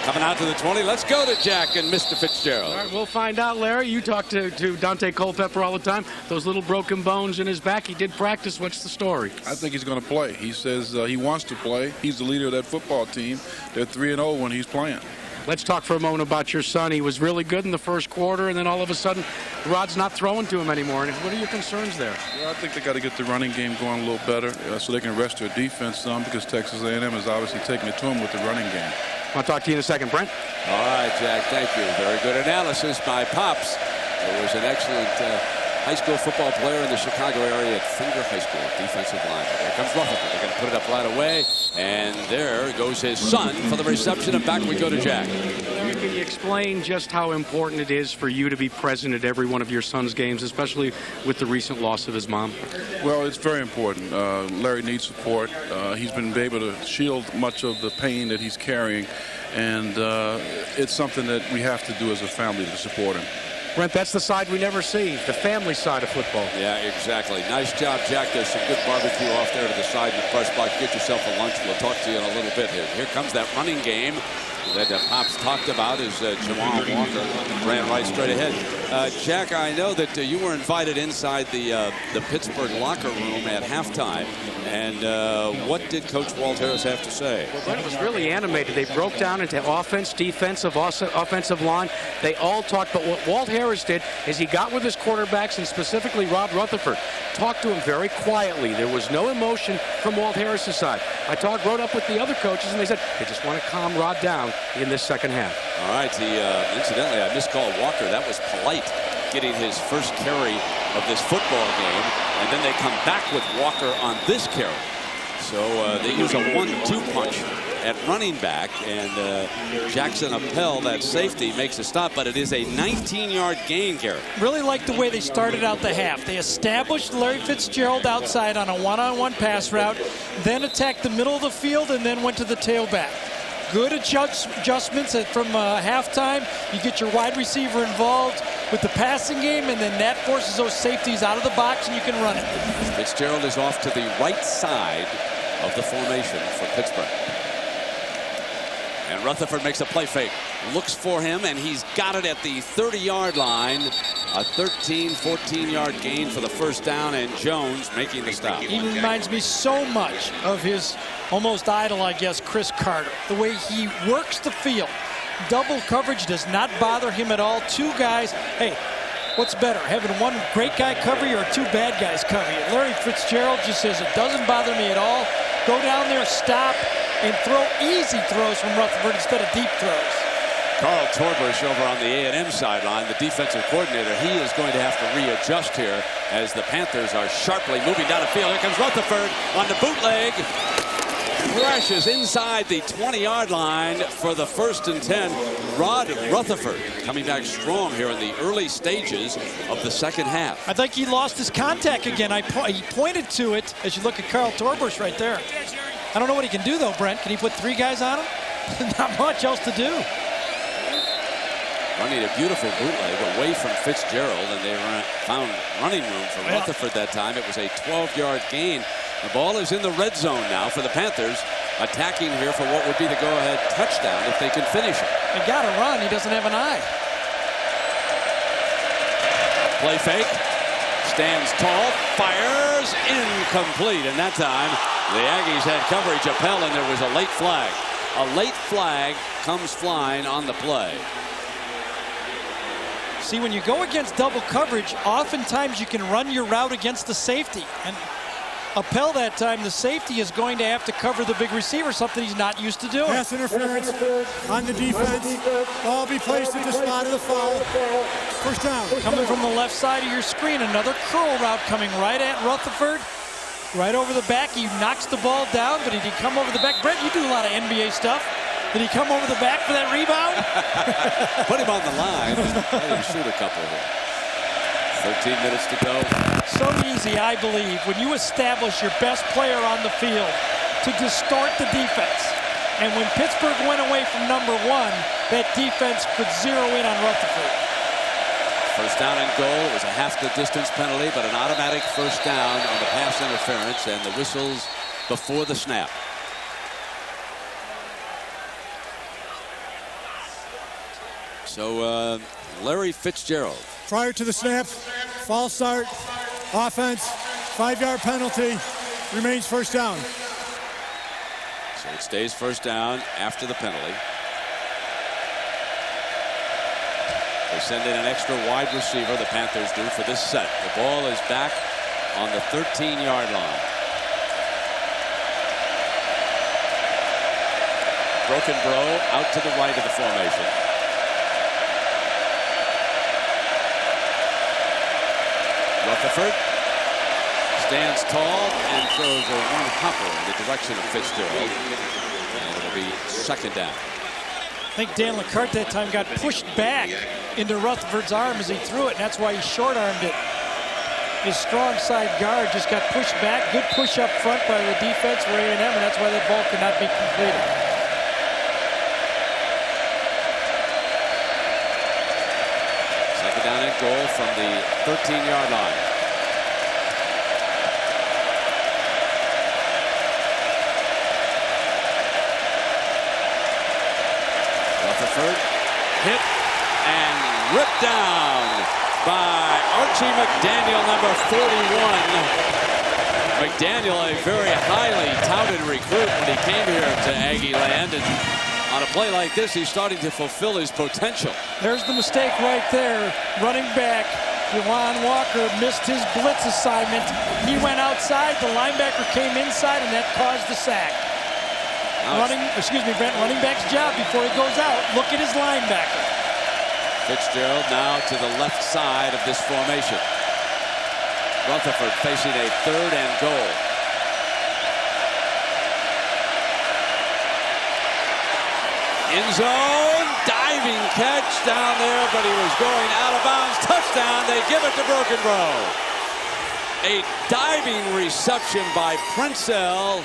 Coming out to the 20. Let's go to Jack and Mr. Fitzgerald. All right, we'll find out, Larry. You talk to Dante Culpepper all the time. Those little broken bones in his back. He did practice. What's the story? I think he's going to play. He says he wants to play. He's the leader of that football team. They're 3-0 when he's playing. Let's talk for a moment about your son. He was really good in the first quarter, and then all of a sudden, Rod's not throwing to him anymore. And what are your concerns there? Well, I think they got to get the running game going a little better so they can rest their defense some, because Texas A&M is obviously taking it to them with the running game. I'll talk to you in a second, Brent. All right, Jack, thank you. Very good analysis by Pops. There was an excellent high school football player in the Chicago area at Finger High School, defensive lineman. Here comes Rutherford. They're going to put it up right away. And there goes his son for the reception, and back we go to Jack. Can you explain just how important it is for you to be present at every one of your son's games, especially with the recent loss of his mom? Well, it's very important. Larry needs support. He's been able to shield much of the pain that he's carrying, and it's something that we have to do as a family to support him. Brent, that's the side we never see, the family side of football. Yeah, exactly. Nice job, Jack. There's some good barbecue off there to the side in the press box. Get yourself a lunch. We'll talk to you in a little bit here. Here comes that running game that Pops talked about as Jamal Walker ran right straight ahead. Jack, I know that you were invited inside the Pittsburgh locker room at halftime. And what did Coach Walt Harris have to say? Well, Brent was really animated. They broke down into offense, defensive, offensive line. They all talked, but what Walt Harris did is he got with his quarterbacks, and specifically Rob Rutherford, talked to him very quietly. There was no emotion from Walt Harris's side. I wrote up with the other coaches, and they said they just want to calm Rod down in this second half. All right. Incidentally, I miscalled Walker. That was Polite getting his first carry of this football game, and then they come back with Walker on this carry. So they use a 1-2 punch at running back, and Jackson Appel, that safety, makes a stop, but it is a 19-yard gain, Garrett. Really like the way they started out the half. They established Larry Fitzgerald outside on a one-on-one pass route, then attacked the middle of the field, and then went to the tailback. Good adjustments from halftime. You get your wide receiver involved with the passing game, and then that forces those safeties out of the box, and you can run it. Fitzgerald is off to the right side of the formation for Pittsburgh. And Rutherford makes a play fake. Looks for him, and he's got it at the 30-yard line. A 13, 14-yard gain for the first down, and Jones making the stop. He reminds me so much of his almost idol, I guess, Chris Carter. The way he works the field. Double coverage does not bother him at all. Two guys, hey, what's better, having one great guy cover you or two bad guys cover you? Larry Fitzgerald just says it doesn't bother me at all. Go down there, stop, and throw easy throws from Rutherford instead of deep throws. Carl Torbush over on the A&M sideline, the defensive coordinator, he is going to have to readjust here as the Panthers are sharply moving down the field. Here comes Rutherford on the bootleg. Crashes inside the 20-yard line for the 1st and 10. Rod Rutherford coming back strong here in the early stages of the second half. I think he lost his contact again. He pointed to it as you look at Carl Torbush right there. I don't know what he can do, though, Brent. Can he put 3 guys on him? Not much else to do. Running a beautiful bootleg away from Fitzgerald, and they found running room for Rutherford that time. It was a 12-yard gain. The ball is in the red zone now for the Panthers, attacking here for what would be the go-ahead touchdown if they can finish it. They got to run. He doesn't have an eye. Play fake. Stands tall. Fires. Incomplete. And that time, the Aggies had coverage. Appel, and there was a late flag. A late flag comes flying on the play. See, when you go against double coverage, oftentimes you can run your route against the safety. And Appel that time, the safety is going to have to cover the big receiver, something he's not used to doing. Pass interference on the defense. Ball be placed at the spot of the foul. First down. Coming from the left side of your screen, another curl route coming right at Rutherford. Right over the back. He knocks the ball down, but did he come over the back? Brett, you do a lot of NBA stuff. Did he come over the back for that rebound? Put him on the line. Let him shoot a couple here. 13 minutes to go. So easy, I believe, when you establish your best player on the field to distort the defense. And when Pittsburgh went away from number 1, that defense could zero in on Rutherford. First down and goal. It was a half the distance penalty, but an automatic first down on the pass interference, and the whistles before the snap. So Larry Fitzgerald. Prior to the snap, false start, offense, 5-yard penalty, remains first down. So it stays first down after the penalty. They send in an extra wide receiver, the Panthers do, for this set. The ball is back on the 13-yard line. Broken Bro out to the right of the formation. Rutherford stands tall and throws a one-hopper in the direction of Fitzgerald. And it'll be second down. I think Dan LeCarte that time got pushed back into Rutherford's arm as he threw it, and that's why he short-armed it. His strong side guard just got pushed back. Good push up front by the defense for A&M, and that's why that ball could not be completed. Second down goal from the 13-yard line. Rutherford hit and ripped down by Archie McDaniel, number 41. McDaniel, a very highly touted recruit when he came here to Aggie land, and on a play like this, he's starting to fulfill his potential. There's the mistake right there. Running back, Juwan Walker missed his blitz assignment. He went outside, the linebacker came inside, and that caused the sack. Brent, running back's job before he goes out, look at his linebacker. Fitzgerald now to the left side of this formation. Rutherford facing a 3rd and goal. End zone, diving catch down there, but he was going out of bounds. Touchdown, they give it to Brokenbrough. A diving reception by Princell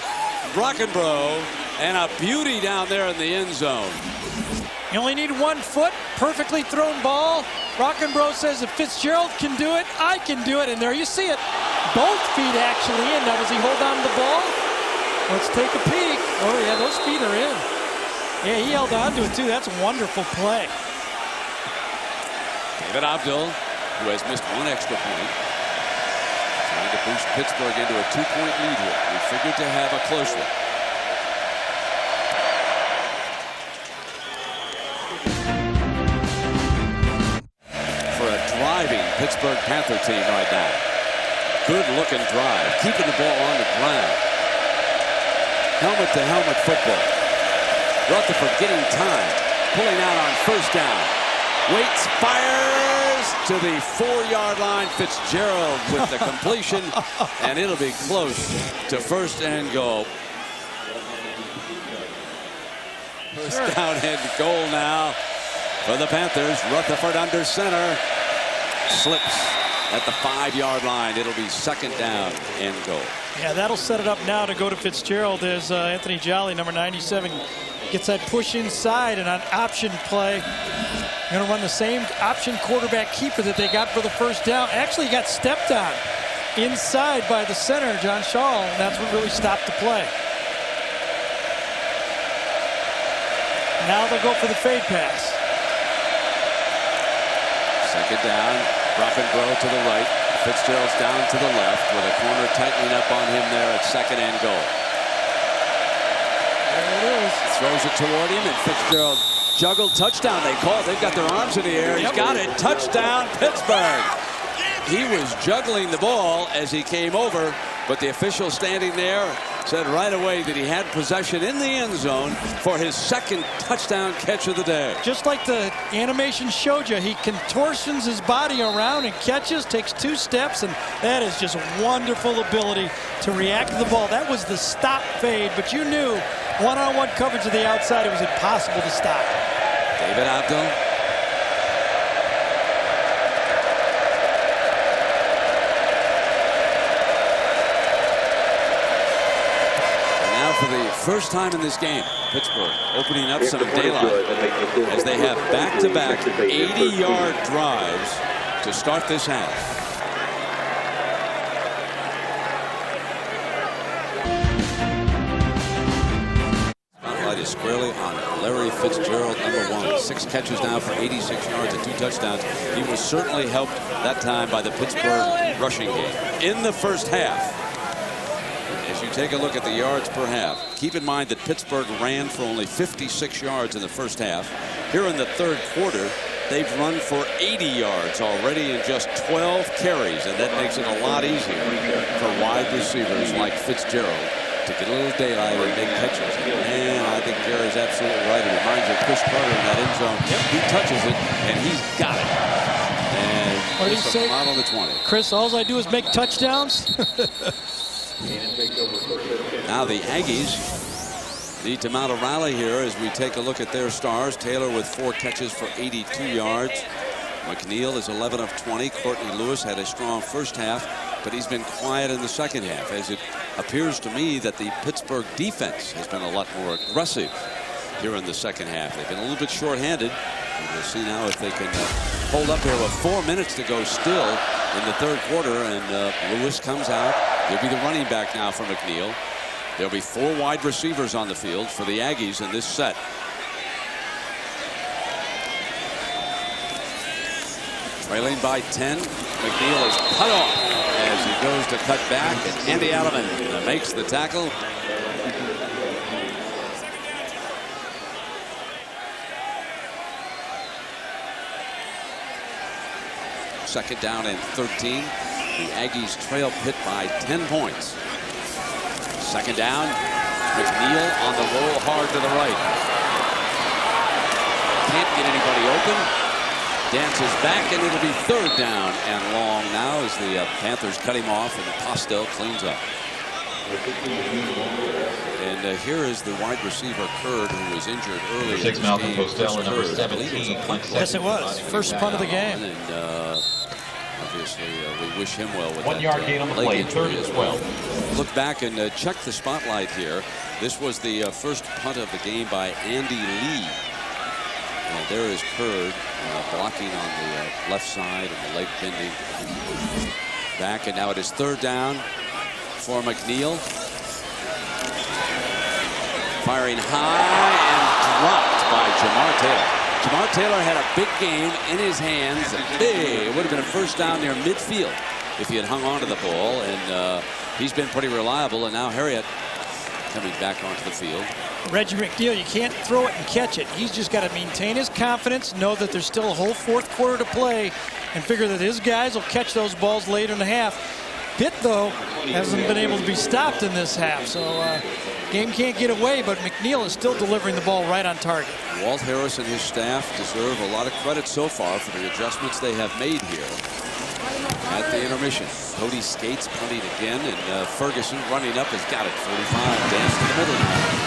Brokenbrough, and a beauty down there in the end zone. You only need 1 foot, perfectly thrown ball. Brokenbrough says if Fitzgerald can do it, I can do it. And there you see it. Both feet actually in. Now does he hold on to the ball? Let's take a peek. Oh yeah, those feet are in. Yeah, he held on to it too. That's a wonderful play. David Abdul, who has missed 1 extra point, trying to boost Pittsburgh into a 2-point lead here. We figured to have a close one. Pittsburgh Panther team right now. Good looking drive, keeping the ball on the ground. Helmet to helmet football. Rutherford getting time, pulling out on 1st down. Waits, fires to the 4-yard line. Fitzgerald with the completion, and it'll be close to 1st and goal. 1st down and goal now for the Panthers. Rutherford under center. Slips at the 5-yard line. It'll be 2nd down and goal. Yeah, that'll set it up now to go to Fitzgerald as Anthony Jolly, number 97, gets that push inside, and on option play, going to run the same option quarterback keeper that they got for the 1st down. Actually, he got stepped on inside by the center, John Shaw, and that's what really stopped the play. Now they'll go for the fade pass. 2nd down, Brokenbrough to the right. Fitzgerald's down to the left with a corner tightening up on him there at 2nd and goal. There it is. Throws it toward him, and Fitzgerald juggled. Touchdown, they call it. They've got their arms in the air. He's got it. Touchdown, Pittsburgh. He was juggling the ball as he came over, but the official standing there said right away that he had possession in the end zone for his 2nd touchdown catch of the day. Just like the animation showed you, he contortions his body around and catches, takes 2 steps, and that is just a wonderful ability to react to the ball. That was the stop fade, but you knew one-on-one coverage to the outside, it was impossible to stop. David Abdul. For the first time in this game, Pittsburgh opening up some daylight as they have back-to-back 80-yard drives to start this half. Spotlight is squarely on Larry Fitzgerald, number 1. 6 catches now for 86 yards and 2 touchdowns. He was certainly helped that time by the Pittsburgh rushing game. In the first half, you take a look at the yards per half. Keep in mind that Pittsburgh ran for only 56 yards in the first half. Here in the 3rd quarter, they've run for 80 yards already in just 12 carries, and that makes it a lot easier for wide receivers like Fitzgerald to get a little daylight and make catches. And I think Jerry's absolutely right. It reminds you of Chris Carter in that end zone. Yep. He touches it, and he's got it. And what did he say? Out on the 20. Chris, all I do is make touchdowns. Now the Aggies need to mount a rally here as we take a look at their stars. Taylor with 4 catches for 82 yards. McNeil is 11 of 20. Courtney Lewis had a strong first half, but he's been quiet in the second half, as it appears to me that the Pittsburgh defense has been a lot more aggressive here in the second half. They've been a little bit shorthanded. We'll see now if they can hold up here with 4 minutes to go still in the third quarter. And Lewis comes out. He'll be the running back now for McNeil. There'll be 4 wide receivers on the field for the Aggies in this set. Trailing by 10. McNeil is cut off as he goes to cut back. And Andy Alleman makes the tackle. Second down and 13. The Aggies trail Pitt by 10 points. Second down. McNeil on the roll hard to the right. Can't get anybody open. Dances back, and it'll be third down and long now as the Panthers cut him off, and Postel cleans up. And here is the wide receiver Curd, who was injured earlier. 6 Malcolm Postel, number 17. Yes, it was. First punt of the game. And obviously, we wish him well with 1 yard gain on the play, third and 12. Look back and check the spotlight here. This was the first punt of the game by Andy Lee. And there is Curd blocking on the left side and the leg bending back. And now it is third down for McNeil. Firing high and dropped by Jamar Taylor. Jamar Taylor had a big game in his hands. It would have been a first down near midfield if he had hung on to the ball. And he's been pretty reliable. And now Harriet coming back onto the field. Reggie McNeil, you can't throw it and catch it. He's just got to maintain his confidence, know that there's still a whole fourth quarter to play, and figure that his guys will catch those balls later in the half. Pitt, though, hasn't been able to be stopped in this half, so game can't get away, but McNeil is still delivering the ball right on target. Walt Harris and his staff deserve a lot of credit so far for the adjustments they have made here. At the intermission, Cody Skates punting again, and Ferguson running up has got it. 45, dance to the middle now.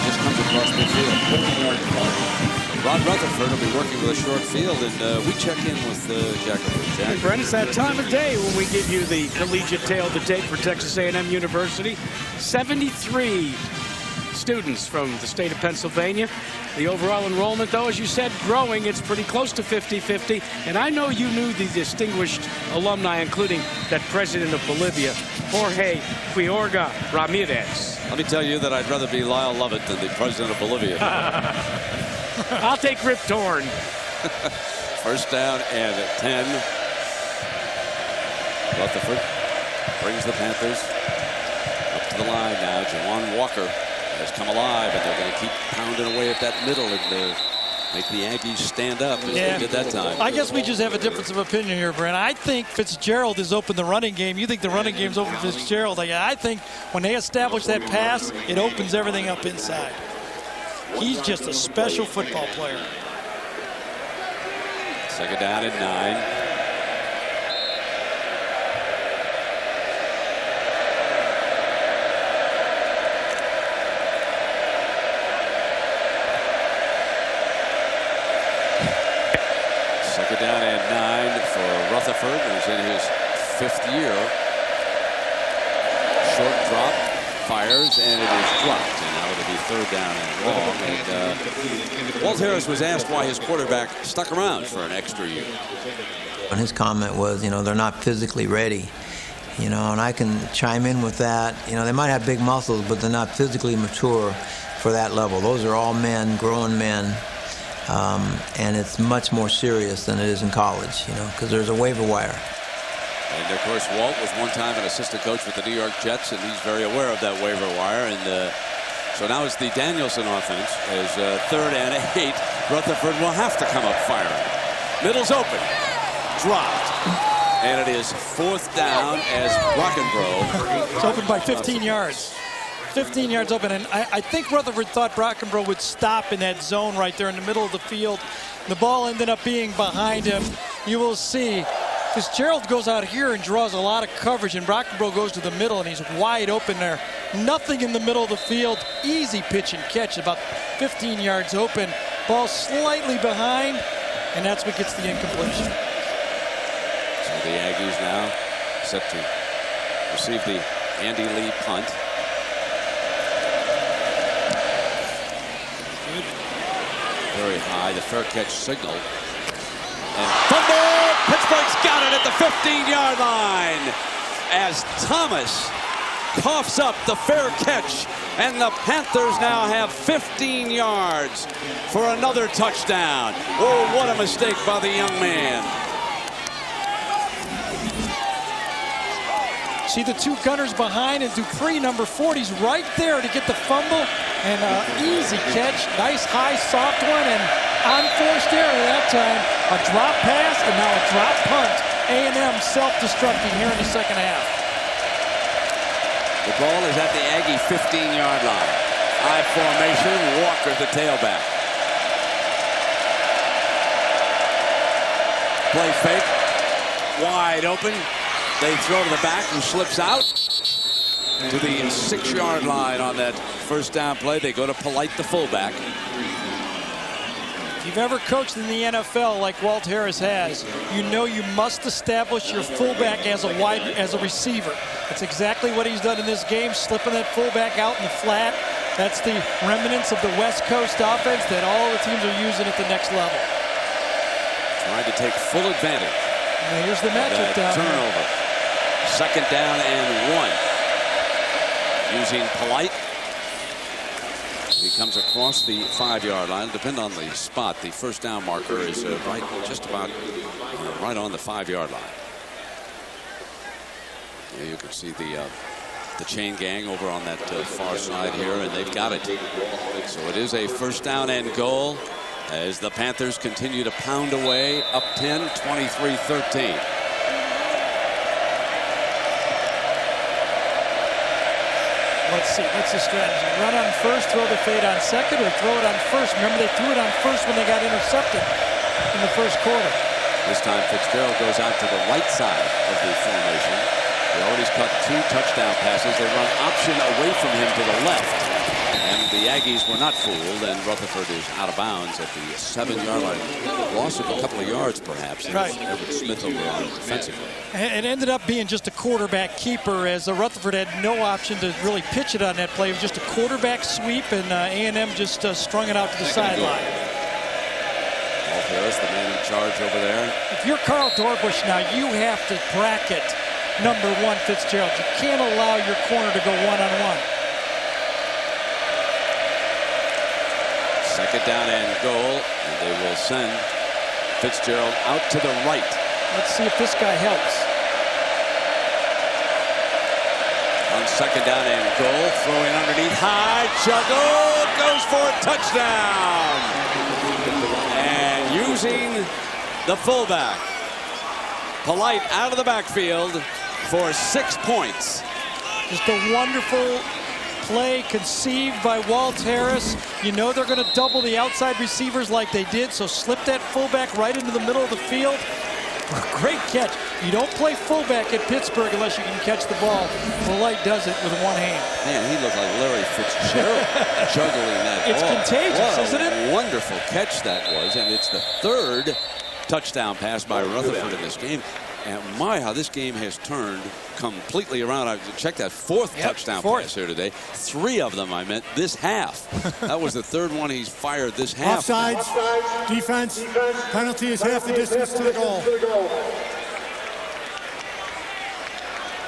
Just comes across midfield. Rod Rutherford will be working with a short field, and we check in with Jack. Hey, Brent, it's that time of day when we give you the collegiate tale of the tape for Texas A&M University. 73 students from the state of Pennsylvania. The overall enrollment, though, as you said, growing. It's pretty close to 50-50. And I know you knew the distinguished alumni, including that president of Bolivia, Jorge Quiorga Ramirez. Let me tell you that I'd rather be Lyle Lovett than the president of Bolivia. I'll take Rip Torn. First down and 10. Rutherford brings the Panthers up to the line now. Jawan Walker has come alive, and they're going to keep pounding away at that middle and make the Aggies stand up as they did that time. I guess we just have a difference of opinion here, Brent. I think Fitzgerald has opened the running game. You think the running game's open Fitzgerald. I think when they establish that pass, it opens everything up inside. He's just a special football player. Second down and 9. Second down and 9 for Rutherford, who's in his 5th year. Short drop, fires, and it is dropped. And now it'll be third down and long. And Walt Harris was asked why his quarterback stuck around for an extra year. And his comment was, they're not physically ready. And I can chime in with that. They might have big muscles, but they're not physically mature for that level. Those are all men, grown men. And it's much more serious than it is in college, because there's a waiver wire. And, of course, Walt was one time an assistant coach with the New York Jets, and he's very aware of that waiver wire. And so now it's the Danielson offense as third and 8. Rutherford will have to come up firing. Middle's open. Dropped. And it is fourth down as Brockenbrough. It's open by 15 yards. 15 yards open, and I think Rutherford thought Brockenbrough would stop in that zone right there in the middle of the field. The ball ended up being behind him. You will see Fitzgerald goes out here and draws a lot of coverage, and Brockenbrough goes to the middle, and he's wide open there. Nothing in the middle of the field. Easy pitch and catch, about 15 yards open. Ball slightly behind, and that's what gets the incompletion. So the Aggies now set to receive the Andy Lee punt. very high. The fair catch signal. And fumble! Pittsburgh's got it at the 15-yard line as Thomas coughs up the fair catch, and the Panthers now have 15 yards for another touchdown. Oh, what a mistake by the young man. See the two gunners behind, and Dupree, number 40's right there to get the fumble, and easy catch. Nice high soft one, and on forced error that time, a drop pass and now a drop punt. A&M self-destructing here in the second half. The ball is at the Aggie 15-yard line. High formation, Walker the tailback. Play fake, wide open. They throw to the back, who slips out to the 6-yard line on that first down play. They go to Polite, the fullback. If you've ever coached in the NFL like Walt Harris has, you know you must establish your fullback as a receiver. That's exactly what he's done in this game, slipping that fullback out in the flat. That's the remnants of the West Coast offense that all the teams are using at the next level. Trying to take full advantage. And here's the matchup down turnover. Here. Second down and 1. Using Polite. He comes across the 5-yard line. Depending on the spot, the first down marker is just about right on the 5-yard line. Yeah, you can see the chain gang over on that far side here, and they've got it. So it is a first down and goal as the Panthers continue to pound away, up 10, 23-13. Let's see, what's the strategy? Run on first, throw the fade on second, or throw it on first? Remember, they threw it on first when they got intercepted in the first quarter. This time Fitzgerald goes out to the right side of the formation. He already caught 2 touchdown passes. They run option away from him to the left. And the Aggies were not fooled, and Rutherford is out of bounds at the 7-yard line. Loss of a couple of yards, perhaps. Right. Edward Smith over on it defensively. It ended up being just a quarterback keeper, as Rutherford had no option to really pitch it on that play. It was just a quarterback sweep, and A&M just strung it out to the sideline. Walt Harris, the man in charge over there. If you're Carl Dorbush now, you have to bracket number 1 Fitzgerald. You can't allow your corner to go one-on-one. Second down and goal, and they will send Fitzgerald out to the right. Let's see if this guy helps. On second down and goal, throwing underneath, high, juggle, goes for a touchdown. And using the fullback, Polite out of the backfield for 6 points. Just a wonderful play conceived by Walt Harris. You know they're going to double the outside receivers like they did, so slip that fullback right into the middle of the field. Great catch. You don't play fullback at Pittsburgh unless you can catch the ball. Polite does it with one hand. Man, he looked like Larry Fitzgerald juggling that ball. It's contagious, isn't it? What a wonderful catch that was, and it's the 3rd touchdown pass by Rutherford in this game. And my, how this game has turned completely around. I checked that 4th touchdown pass here today. 3 of them, I meant, this half. That was the 3rd one he's fired this half. Offsides, defense, penalty is half the distance to the goal.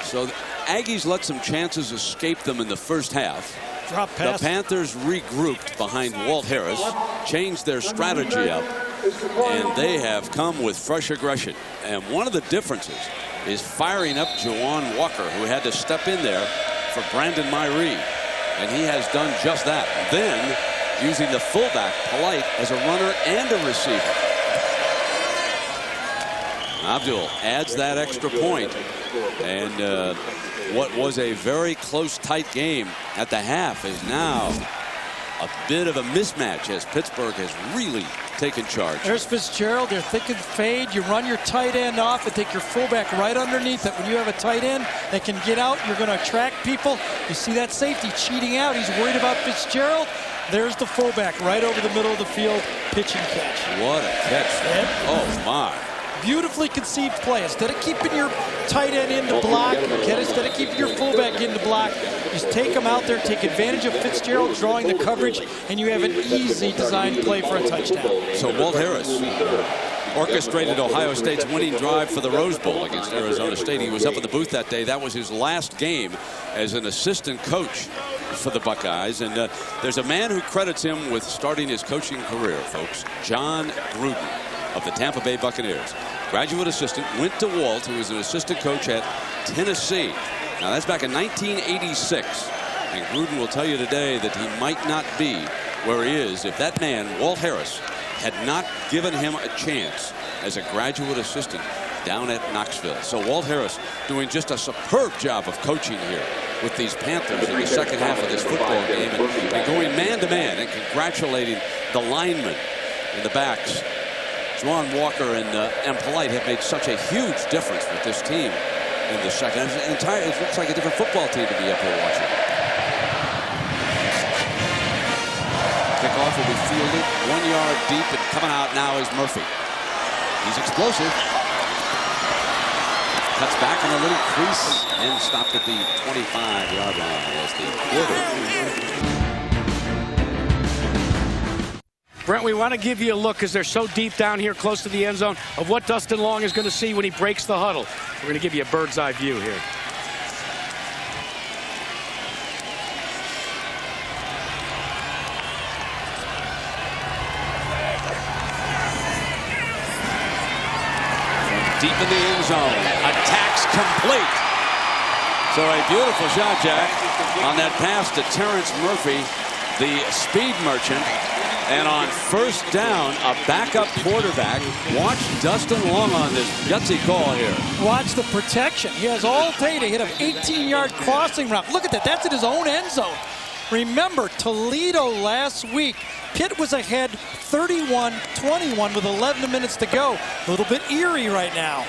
So the Aggies let some chances escape them in the first half. Drop pass. The Panthers regrouped behind Walt Harris, changed their strategy up, and they have come with fresh aggression. And one of the differences is firing up Juwan Walker, who had to step in there for Brandon Myree. And he has done just that. Then using the fullback, Polite, as a runner and a receiver. Abdul adds that extra point. And what was a very close, tight game at the half is now a bit of a mismatch as Pittsburgh has really taken charge. There's Fitzgerald. They're thinking fade. You run your tight end off and take your fullback right underneath it. When you have a tight end that can get out, you're going to attract people. You see that safety cheating out. He's worried about Fitzgerald. There's the fullback right over the middle of the field, pitch and catch. What a catch. Oh, my. beautifully conceived play. Instead of keeping your tight end in the block, instead of keeping your fullback in the block, just take them out there, take advantage of Fitzgerald drawing the coverage, and you have an easy design play for a touchdown. So Walt Harris orchestrated Ohio State's winning drive for the Rose Bowl against Arizona State. He was up in the booth that day. That was his last game as an assistant coach for the Buckeyes. And there's a man who credits him with starting his coaching career, folks. John Gruden of the Tampa Bay Buccaneers. Graduate assistant, went to Walt, who was an assistant coach at Tennessee. Now that's back in 1986. And Gruden will tell you today that he might not be where he is if that man, Walt Harris, had not given him a chance as a graduate assistant down at Knoxville. So Walt Harris doing just a superb job of coaching here with these Panthers in the second half of this football game and going man-to-man and congratulating the linemen in the backs. Juwan Walker and Polite have made such a huge difference with this team in the second. It looks like a different football team to be up here watching. Kickoff will be fielded 1 yard deep, and coming out now is Murphy. He's explosive. Cuts back in a little crease and stopped at the 25-yard line as the quarter. Brent, we want to give you a look, because they're so deep down here close to the end zone, of what Dustin Long is going to see when he breaks the huddle. We're going to give you a bird's eye view here. Deep in the end zone. Attacks complete. So a beautiful shot, Jack, on that pass to Terrence Murphy, the speed merchant. And on first down, a backup quarterback. Watch Dustin Long on this gutsy call here. Watch the protection. He has all day to hit an 18-yard crossing route. Look at that. That's in his own end zone. Remember, Toledo last week, Pitt was ahead 31-21 with 11 minutes to go. A little bit eerie right now,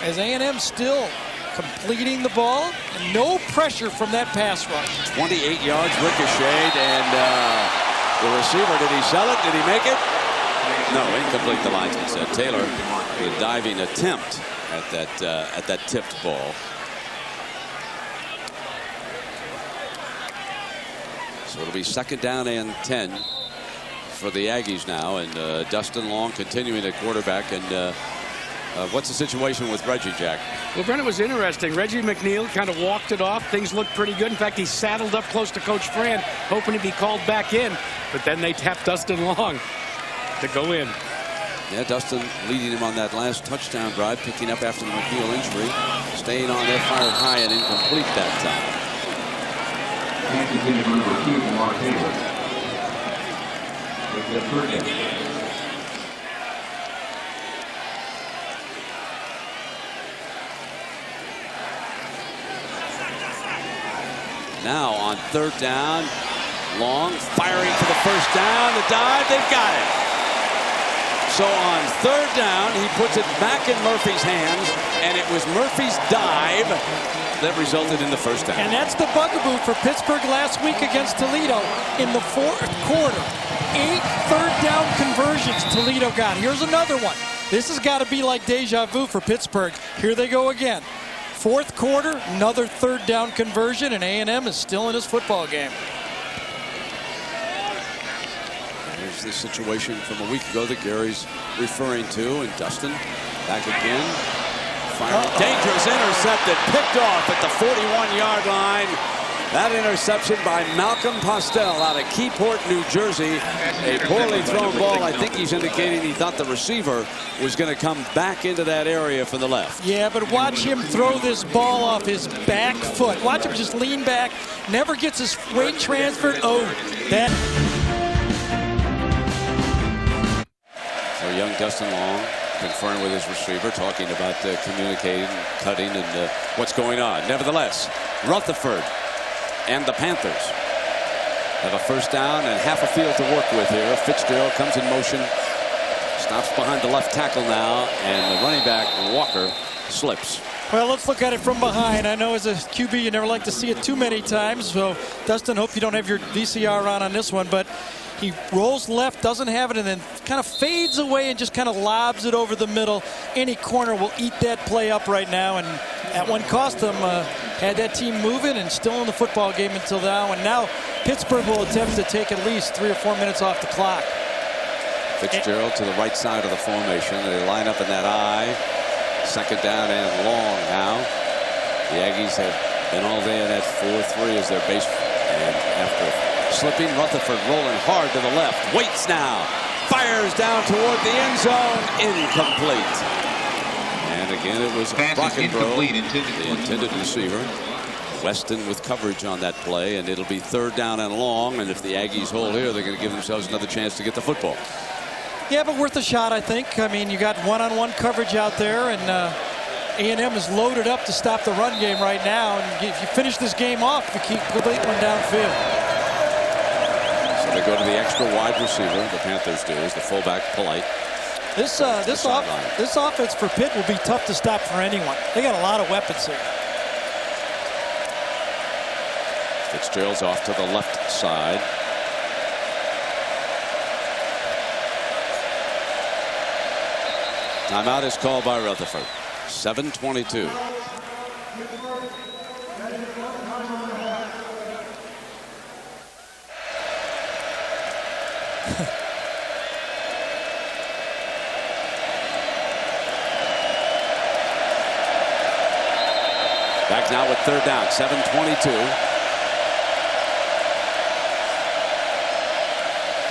as A&M still completing the ball and no pressure from that pass rush. 28 yards ricocheted, and the receiver, did he sell it? Did he make it? No, incomplete, the linesman said. Taylor, a diving attempt at that tipped ball. So it'll be second down and 10 for the Aggies now, and Dustin Long continuing at quarterback. And what's the situation with Reggie, Jack? Well, Brennan, was interesting. Reggie McNeil kind of walked it off. Things looked pretty good. In fact, he saddled up close to Coach Fran, hoping to be called back in. But then they tapped Dustin Long to go in. Yeah, Dustin leading him on that last touchdown drive, picking up after the McNeil injury. Staying on there, fired high and incomplete that time. Now on third down, Long firing for the first down. The dive, they've got it. So on third down, he puts it back in Murphy's hands, and it was Murphy's dive that resulted in the first down. And that's the bugaboo for Pittsburgh last week against Toledo in the fourth quarter. 8 third down conversions Toledo got. Here's another one. This has got to be like deja vu for Pittsburgh. Here they go again. Fourth quarter, another third down conversion, and A&M is still in his football game. There's the situation from a week ago that Gary's referring to, and Dustin back again. Firing. Dangerous intercepted, picked off at the 41-yard line. That interception by Malcolm Postel out of Keyport, New Jersey. A poorly thrown ball. I think he's indicating he thought the receiver was going to come back into that area from the left. Yeah, but watch him throw this ball off his back foot. Watch him just lean back, never gets his weight transferred. Oh, that. So young Dustin Long conferring with his receiver, talking about communicating, cutting, and what's going on. Nevertheless, Rutherford and the Panthers have a first down and half a field to work with here. Fitzgerald comes in motion, stops behind the left tackle now, and the running back, Walker, slips. Well, let's look at it from behind. I know as a QB you never like to see it too many times, so Dustin, hope you don't have your VCR on this one, but He rolls left, doesn't have it, and then kind of fades away and just kind of lobs it over the middle. Any corner will eat that play up right now, and that one cost them. Had that team moving and still in the football game until now, and now Pittsburgh will attempt to take at least 3 or 4 minutes off the clock. Fitzgerald to the right side of the formation. They line up in that I. Second down and long now. The Aggies have been all day in that 4-3 as their base. And after slipping, Rutherford rolling hard to the left. Waits now. Fires down toward the end zone. Incomplete. And again, it was Brockenbrough, the intended receiver. Weston with coverage on that play, and it'll be 3rd down and long. And if the Aggies hold here, they're going to give themselves another chance to get the football. Yeah, but worth a shot, I think. I mean, you got one-on-one coverage out there, and A&M is loaded up to stop the run game right now. And if you finish this game off, you keep completing one downfield. So they go to the extra wide receiver. The Panthers do, is the fullback Polite. This offense for Pitt will be tough to stop for anyone. They got a lot of weapons here. Fitzgerald's off to the left side. Timeout is called by Rutherford. 7:22. Back now with 3rd down. 7:22.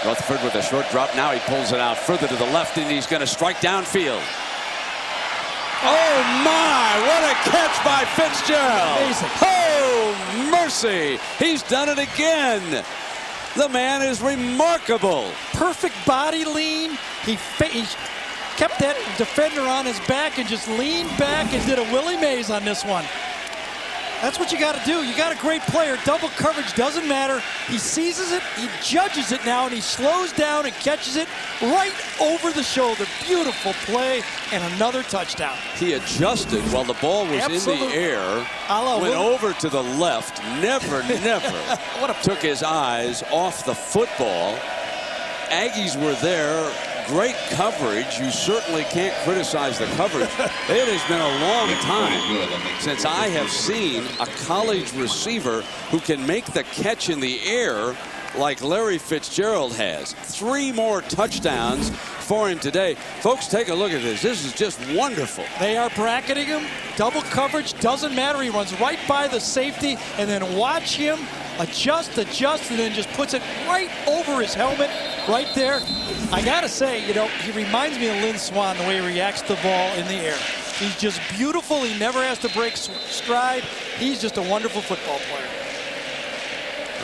Rutherford with a short drop. Now he pulls it out further to the left, and he's going to strike downfield. Oh, my! What a catch by Fitzgerald. Amazing. Oh, mercy. He's done it again. The man is remarkable. Perfect body lean. He kept that defender on his back and just leaned back and did a Willie Mays on this one. That's what you got to do. You got a great player. Double coverage doesn't matter. He seizes it, he judges it now, and he slows down and catches it right over the shoulder. Beautiful play and another touchdown. He adjusted while the ball was in the air, went over to the left, never took his eyes off the football. Aggies were there. Great coverage. You certainly can't criticize the coverage. It has been a long time since I have seen a college receiver who can make the catch in the air like Larry Fitzgerald has. 3 more touchdowns for him today. Folks, take a look at this. This is just wonderful. They are bracketing him. Double coverage doesn't matter. He runs right by the safety, and then watch him adjust, and then just puts it right over his helmet right there. I gotta say, you know, he reminds me of Lynn Swann, the way he reacts to the ball in the air. He's just beautiful. He never has to break stride. He's just a wonderful football player.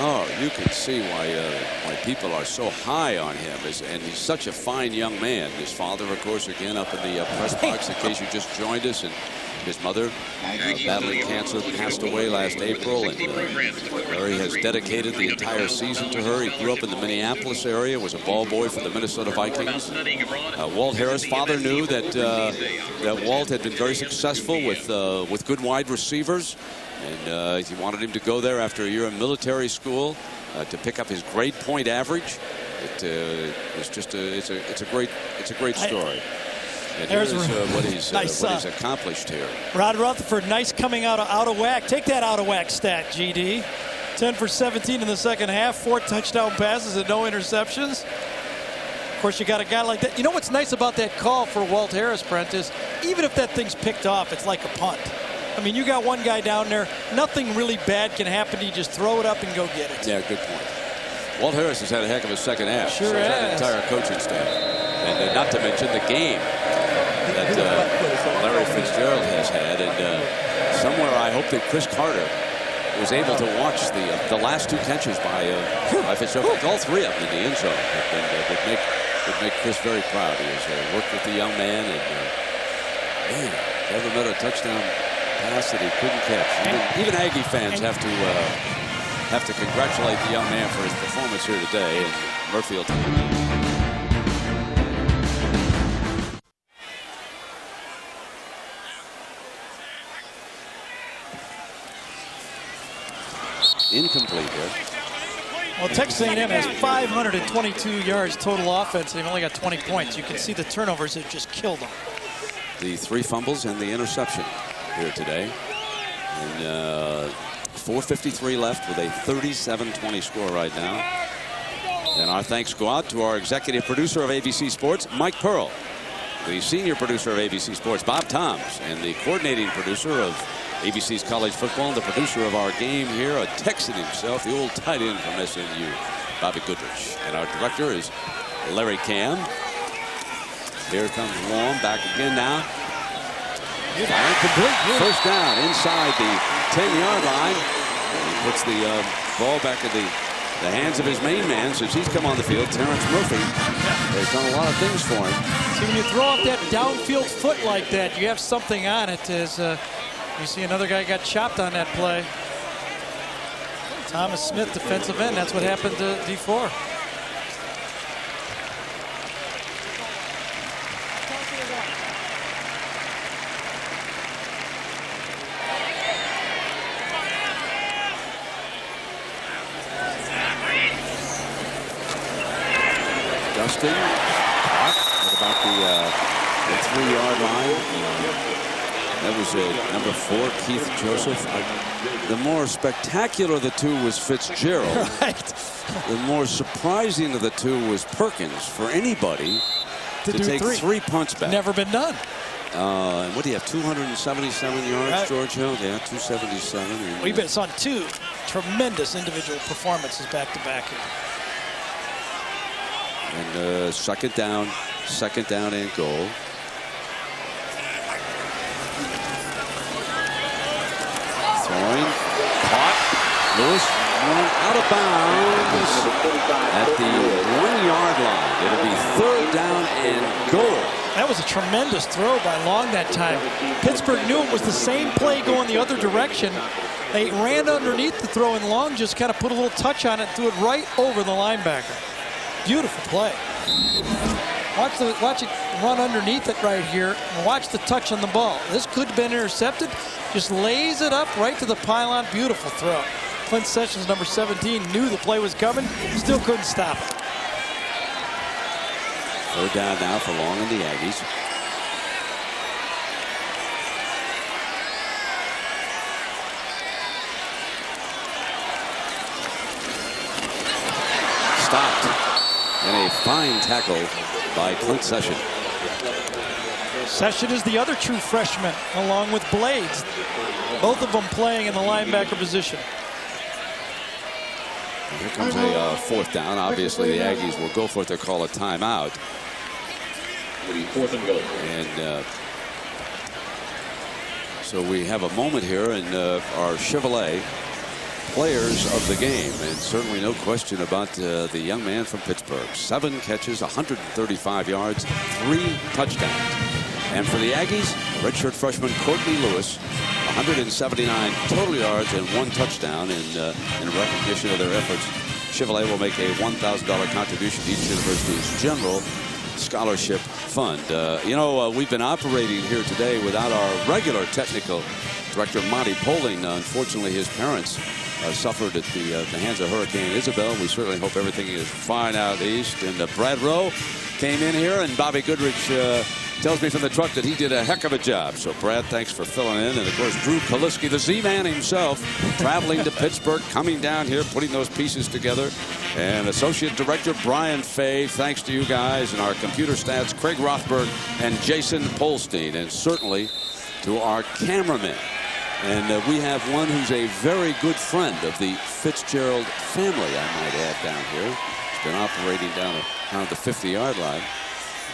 Oh, you can see why people are so high on him. And he's such a fine young man. His father, of course, again up in the press box in case you just joined us. And his mother, battling cancer, passed away last April. And Larry has dedicated the entire season to her. He grew up in the Minneapolis area, was a ball boy for the Minnesota Vikings. Walt Harris' father knew that that Walt had been very successful with good wide receivers. And he wanted him to go there after a year in military school to pick up his grade point average. It's just it's a great story. And here's what he's accomplished here. Rod Rutherford, nice coming out of whack. Take that out of whack stat, GD. 10 for 17 in the second half, 4 touchdown passes and no interceptions. Of course, you got a guy like that. You know what's nice about that call for Walt Harris, Brent, is even if that thing's picked off, it's like a punt. I mean, you got one guy down there. Nothing really bad can happen. You just throw it up and go get it. Yeah, good point. Walt Harris has had a heck of a second half. Sure has. That entire coaching staff. And not to mention the game that Larry Fitzgerald has had. And somewhere I hope that Chris Carter was able to watch the last 2 catches by Fitzgerald. All 3 of them in the end zone. And would make Chris very proud. He has worked with the young man. And man, never met a touchdown pass that he couldn't catch. Even Aggie fans have to congratulate the young man for his performance here today. And Murfield. Incomplete here. Well, Texas A&M has 522 yards total offense. They've only got 20 points. You can see the turnovers have just killed them. The 3 fumbles and the interception here today. And 4:53 left with a 37-20 score right now. And our thanks go out to our executive producer of ABC Sports, Mike Pearl, the senior producer of ABC Sports, Bob Toms, and the coordinating producer of ABC's college football, and the producer of our game here, a Texan himself, the old tight end from SMU, Bobby Goodrich. And our director is Larry Cam. Here comes Long back again now. Fire complete. First down inside the 10-yard line. He puts the ball back in the hands of his main man since he's come on the field. Terrence Murphy has done a lot of things for him. See, when you throw up that downfield foot like that, you have something on it. As you see, another guy got chopped on that play. Thomas Smith, defensive end. That's what happened to D4. Dustin, what about the 3-yard line? That was number 4, Keith Joseph. The more spectacular of the two was Fitzgerald. Right. The more surprising of the two was Perkins. For anybody to take 3 punts back. Never been done. And what do you have, 277 yards, right. George Hill? Yeah, 277. And, We've been on 2 tremendous individual performances back-to-back here. And second down and goal. Throwing, caught, Lewis out of bounds at the 1-yard line. It'll be 3rd down and goal. That was a tremendous throw by Long that time. Pittsburgh knew it was the same play going the other direction. They ran underneath the throw, and Long just kind of put a little touch on it and threw it right over the linebacker. Beautiful play. Watch it run underneath it right here, and watch the touch on the ball. This could have been intercepted. Just lays it up right to the pylon. Beautiful throw. Clint Sessions, number 17, knew the play was coming, still couldn't stop it. 3rd down now for Long and the Aggies. Stopped. And a fine tackle by Clint Session. Session is the other true freshman, along with Blades. Both of them playing in the linebacker position. Here comes a 4th down. Obviously, the Aggies will go for it. They'll call a timeout. 4th and goal. And so we have a moment here in our Chevrolet players of the game, and certainly no question about the young man from Pittsburgh. 7 catches, 135 yards, 3 touchdowns. And for the Aggies, redshirt freshman Courtney Lewis, 179 total yards and 1 touchdown. In recognition of their efforts, Chevrolet will make a $1,000 contribution to each university's general scholarship fund. You know, we've been operating here today without our regular technical director, Monty Poling. Unfortunately, his parents suffered at the hands of Hurricane Isabel. We certainly hope everything is fine out east. And Brad Rowe came in here, and Bobby Goodrich tells me from the truck that he did a heck of a job. So, Brad, thanks for filling in. And, of course, Drew Kaliski, the Z-Man himself, traveling to Pittsburgh, coming down here, putting those pieces together. And Associate Director Brian Fay, thanks to you guys, and our computer stats, Craig Rothberg and Jason Polstein. And certainly to our cameramen. And we have one who's a very good friend of the Fitzgerald family, I might add, down here. He's been operating down around the 50-yard line.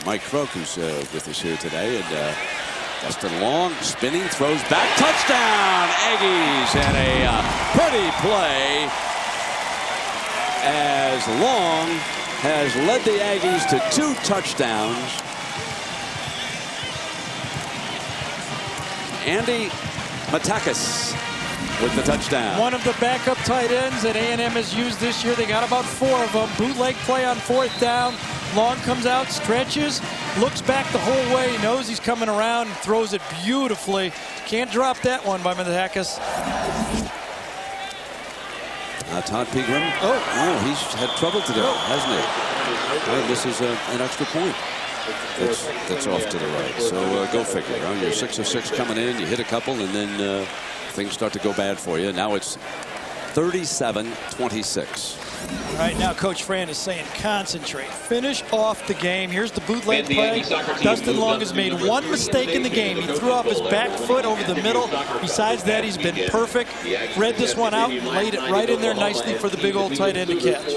Mike Croak, who's with us here today. And Dustin Long spinning, throws back, touchdown, Aggies. And a pretty play as Long has led the Aggies to 2 touchdowns. Andy Matakis with the touchdown. One of the backup tight ends that A&M has used this year. They got about 4 of them. Bootleg play on 4th down. Long comes out, stretches, looks back the whole way, knows he's coming around, and throws it beautifully. Can't drop that one by Matakis. Todd Pregame. Oh, he's had trouble today, hasn't he? And this is an extra point. That's off to the right. So go figure. You're 6 of 6 coming in. You hit a couple, and then things start to go bad for you. Now it's 37-26. All right, now Coach Fran is saying concentrate. Finish off the game. Here's the bootleg play. Dustin Long has made one mistake in the game. He threw off his back foot over the middle. Besides that, he's been perfect. Read this one out and laid it right in there nicely for the big old tight end to catch.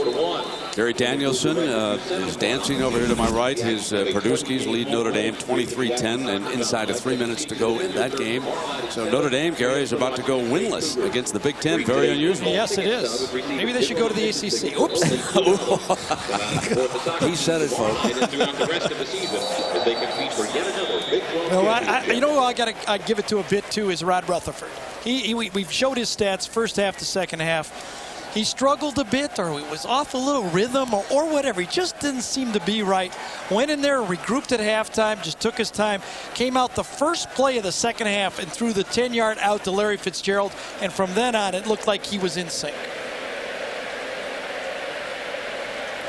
Gary Danielson is dancing over here to my right. His Purduski's lead Notre Dame 23-10, and inside of 3 minutes to go in that game. So Notre Dame, Gary, is about to go winless against the Big Ten. Very unusual. Yes, it is. Maybe they should go to the ACC. Oops. He said it, folks. You know who I got to give it to a bit to is Rod Rutherford. We've showed his stats first half to second half. He struggled a bit, or he was off a little rhythm, or whatever. He just didn't seem to be right. Went in there, regrouped at halftime, just took his time. Came out the first play of the second half and threw the 10-yard out to Larry Fitzgerald. And from then on, it looked like he was in sync.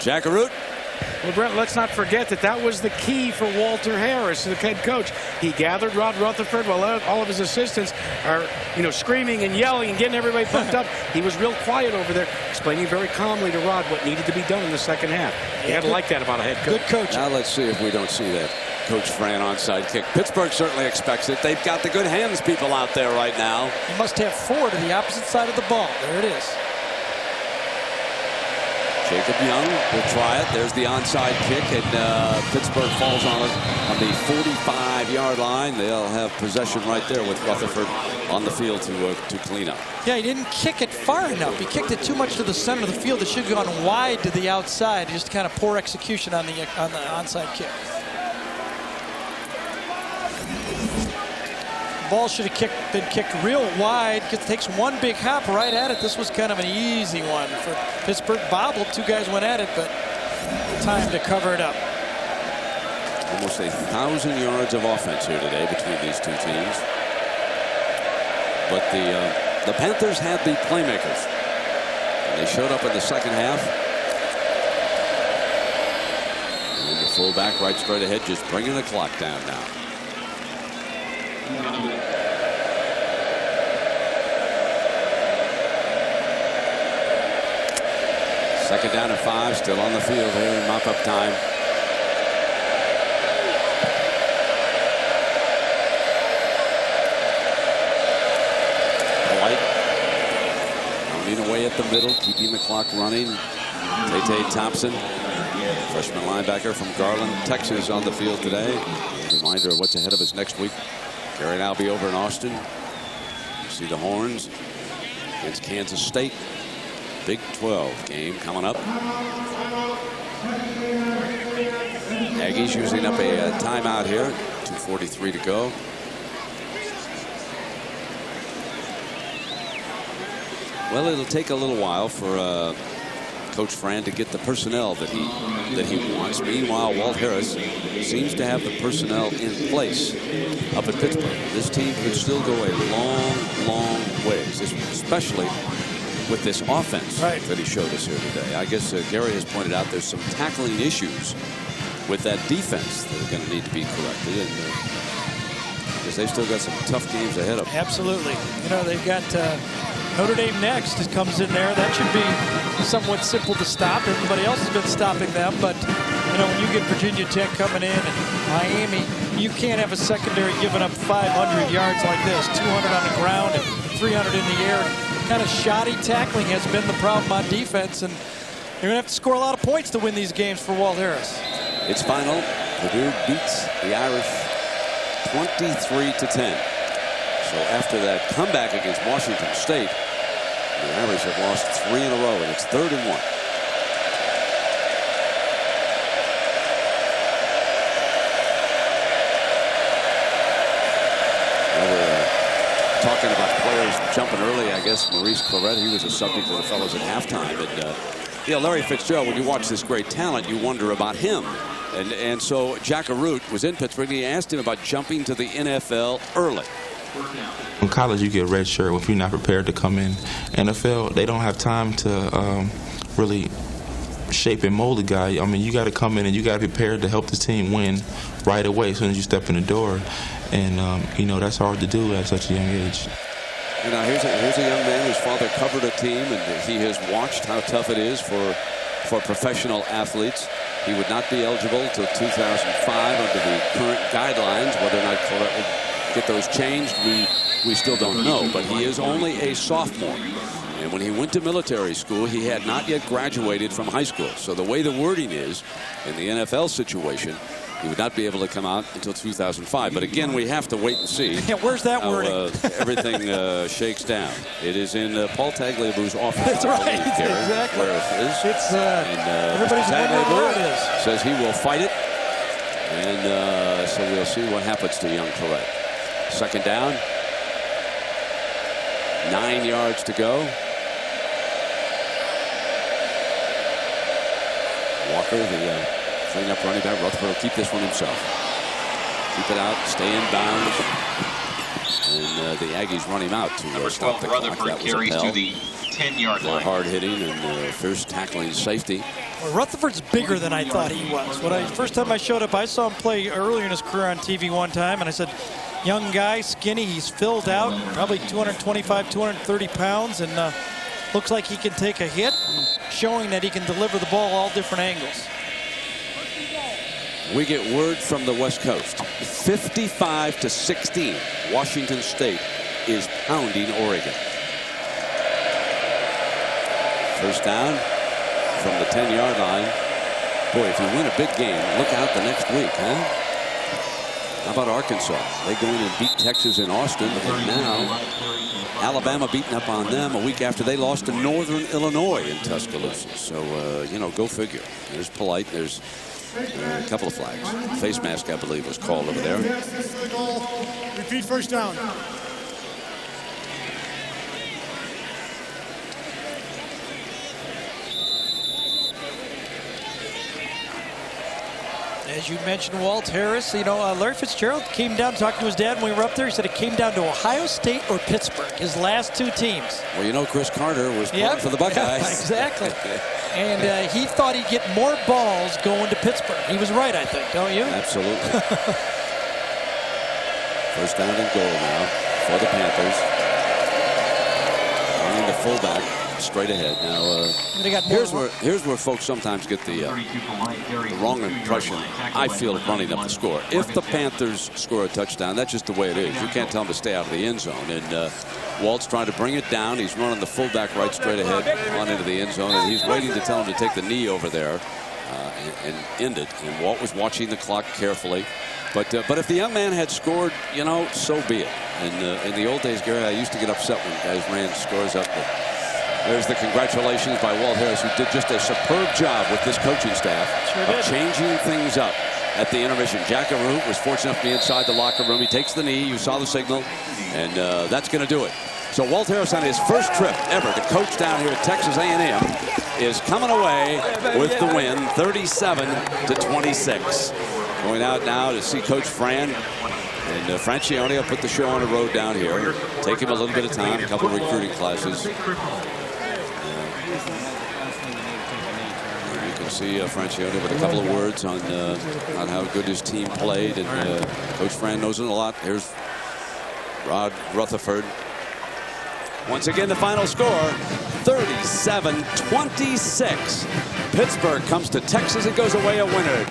Jackaroot. Well, Brent, let's not forget that was the key for Walter Harris, the head coach. He gathered Rod Rutherford while all of his assistants are, screaming and yelling and getting everybody pumped up. He was real quiet over there, explaining very calmly to Rod what needed to be done in the second half. You got to like that about a head coach. Good coach. Now let's see if we don't see that Coach Fran onside kick. Pittsburgh certainly expects it. They've got the good hands people out there right now. He must have 4 to the opposite side of the ball. There it is. Jacob Young will try it. There's the onside kick, and Pittsburgh falls on it on the 45-yard line. They'll have possession right there with Rutherford on the field to clean up. Yeah, he didn't kick it far enough. He kicked it too much to the center of the field. It should have gone wide to the outside. Just kind of poor execution on the onside kick. Ball should have been kicked real wide. Takes one big hop right at it. This was kind of an easy one for Pittsburgh. Bobbled. 2 guys went at it, but time to cover it up. Almost 1,000 yards of offense here today between these two teams. But the Panthers had the playmakers. And they showed up in the second half. And the fullback right straight ahead, just bringing the clock down now. Second down and 5, still on the field here in mop-up time. White running away at the middle, keeping the clock running. Tay Thompson, freshman linebacker from Garland, Texas, on the field today. Reminder of what's ahead of us next week. Gary and I'll be over in Austin. You see the Horns against Kansas State. Big 12 game coming up. Aggies using up a timeout here. 2:43 to go. Well, it'll take a little while for Coach Fran to get the personnel that he wants. Meanwhile, Walt Harris seems to have the personnel in place up at Pittsburgh. This team could still go a long ways, especially with this offense that he showed us here today. I guess Gary has pointed out there's some tackling issues with that defense that are going to need to be corrected, and because they've still got some tough games ahead of them. Absolutely. They've got Notre Dame next. It comes in there. That should be somewhat simple to stop. Everybody else has been stopping them, but when you get Virginia Tech coming in and Miami, you can't have a secondary giving up 500 yards like this, 200 on the ground and 300 in the air. Kind of shoddy tackling has been the problem on defense, and you're going to have to score a lot of points to win these games for Walt Harris. It's final. Purdue beats the Irish 23-10. So after that comeback against Washington State, the Irish have lost 3 in a row, and it's 3rd and 1. Talking about players jumping early, I guess Maurice Claret, he was a subject of the fellows at halftime. And Larry Fitzgerald, when you watch this great talent, you wonder about him. And so Jackaroot was in Pittsburgh, and he asked him about jumping to the NFL early. in college, you get red shirt if you're not prepared to come in. NFL, they don't have time to really shape and mold a guy. I mean, you got to come in and you got to be prepared to help the team win right away as soon as you step in the door. And, you know, that's hard to do at such a young age. You know, here's a young man whose father covered a team, and he has watched how tough it is for professional athletes. He would not be eligible until 2005 under the current guidelines. Whether or not get those changed, we still don't know. But he is only a sophomore. And when he went to military school, he had not yet graduated from high school. So the way the wording is in the NFL situation, he would not be able to come out until 2005. But again, we have to wait and see. Yeah, where's that wording? Everything shakes down. It is in Paul Tagliabue's office. That's right. Exactly. Where it is. It's everybody's wondering where it is. Says he will fight it. And so we'll see what happens to young Claret. Second down. 9 yards to go. Walker, the clean-up running back. Rutherford will keep this one himself. Keep it out, stay in bounds. And the Aggies run him out to stop the clock. Rutherford carries to the 10-yard line. Hard hitting and first tackling safety. Well, Rutherford's bigger than I thought he was. First time I showed up, I saw him play earlier in his career on TV one time, and I said, young guy, skinny, he's filled out, probably 225, 230 pounds, and looks like he can take a hit, showing that he can deliver the ball all different angles. We get word from the West Coast. 55-16. Washington State is pounding Oregon. First down from the 10-yard line. Boy, if you win a big game, look out the next week, huh? How about Arkansas? They go in and beat Texas in Austin, and now Alabama beating up on them a week after they lost to Northern Illinois in Tuscaloosa. So, you know, go figure. There's Polite. There's a couple of flags. Face mask, I believe, was called over there. Repeat first down. As you mentioned, Walt Harris, you know, Larry Fitzgerald came down talking to his dad when we were up there. He said it came down to Ohio State or Pittsburgh, his last two teams. Well, you know, Chris Carter was playing for the Buckeyes. Exactly. And he thought he'd get more balls going to Pittsburgh. He was right, I think, don't you? Absolutely. First down and goal now for the Panthers. Running the fullback straight ahead. Now, here's where folks sometimes get the wrong impression, I feel, of running up the score. If the Panthers score a touchdown, that's just the way it is. You can't tell them to stay out of the end zone. And Walt's trying to bring it down. He's running the fullback right straight ahead on into the end zone, and he's waiting to tell him to take the knee over there and end it. And Walt was watching the clock carefully. But if the young man had scored, you know, so be it. And in the old days, Gary, I used to get upset when guys ran scores up. But there's the congratulations by Walt Harris, who did just a superb job with this coaching staff of changing things up at the intermission. Jackaroo was fortunate enough to be inside the locker room. He takes the knee. You saw the signal. And that's going to do it. So Walt Harris, on his first trip ever to coach down here at Texas A&M, is coming away with the win, 37-26. Going out now to see Coach Fran. And Francione will put the show on the road down here. Take him a little bit of time, a couple of recruiting classes. You can see Francione with a couple of words on how good his team played. And Coach Fran knows it a lot. Here's Rod Rutherford. Once again, the final score, 37-26. Pittsburgh comes to Texas and goes away a winner.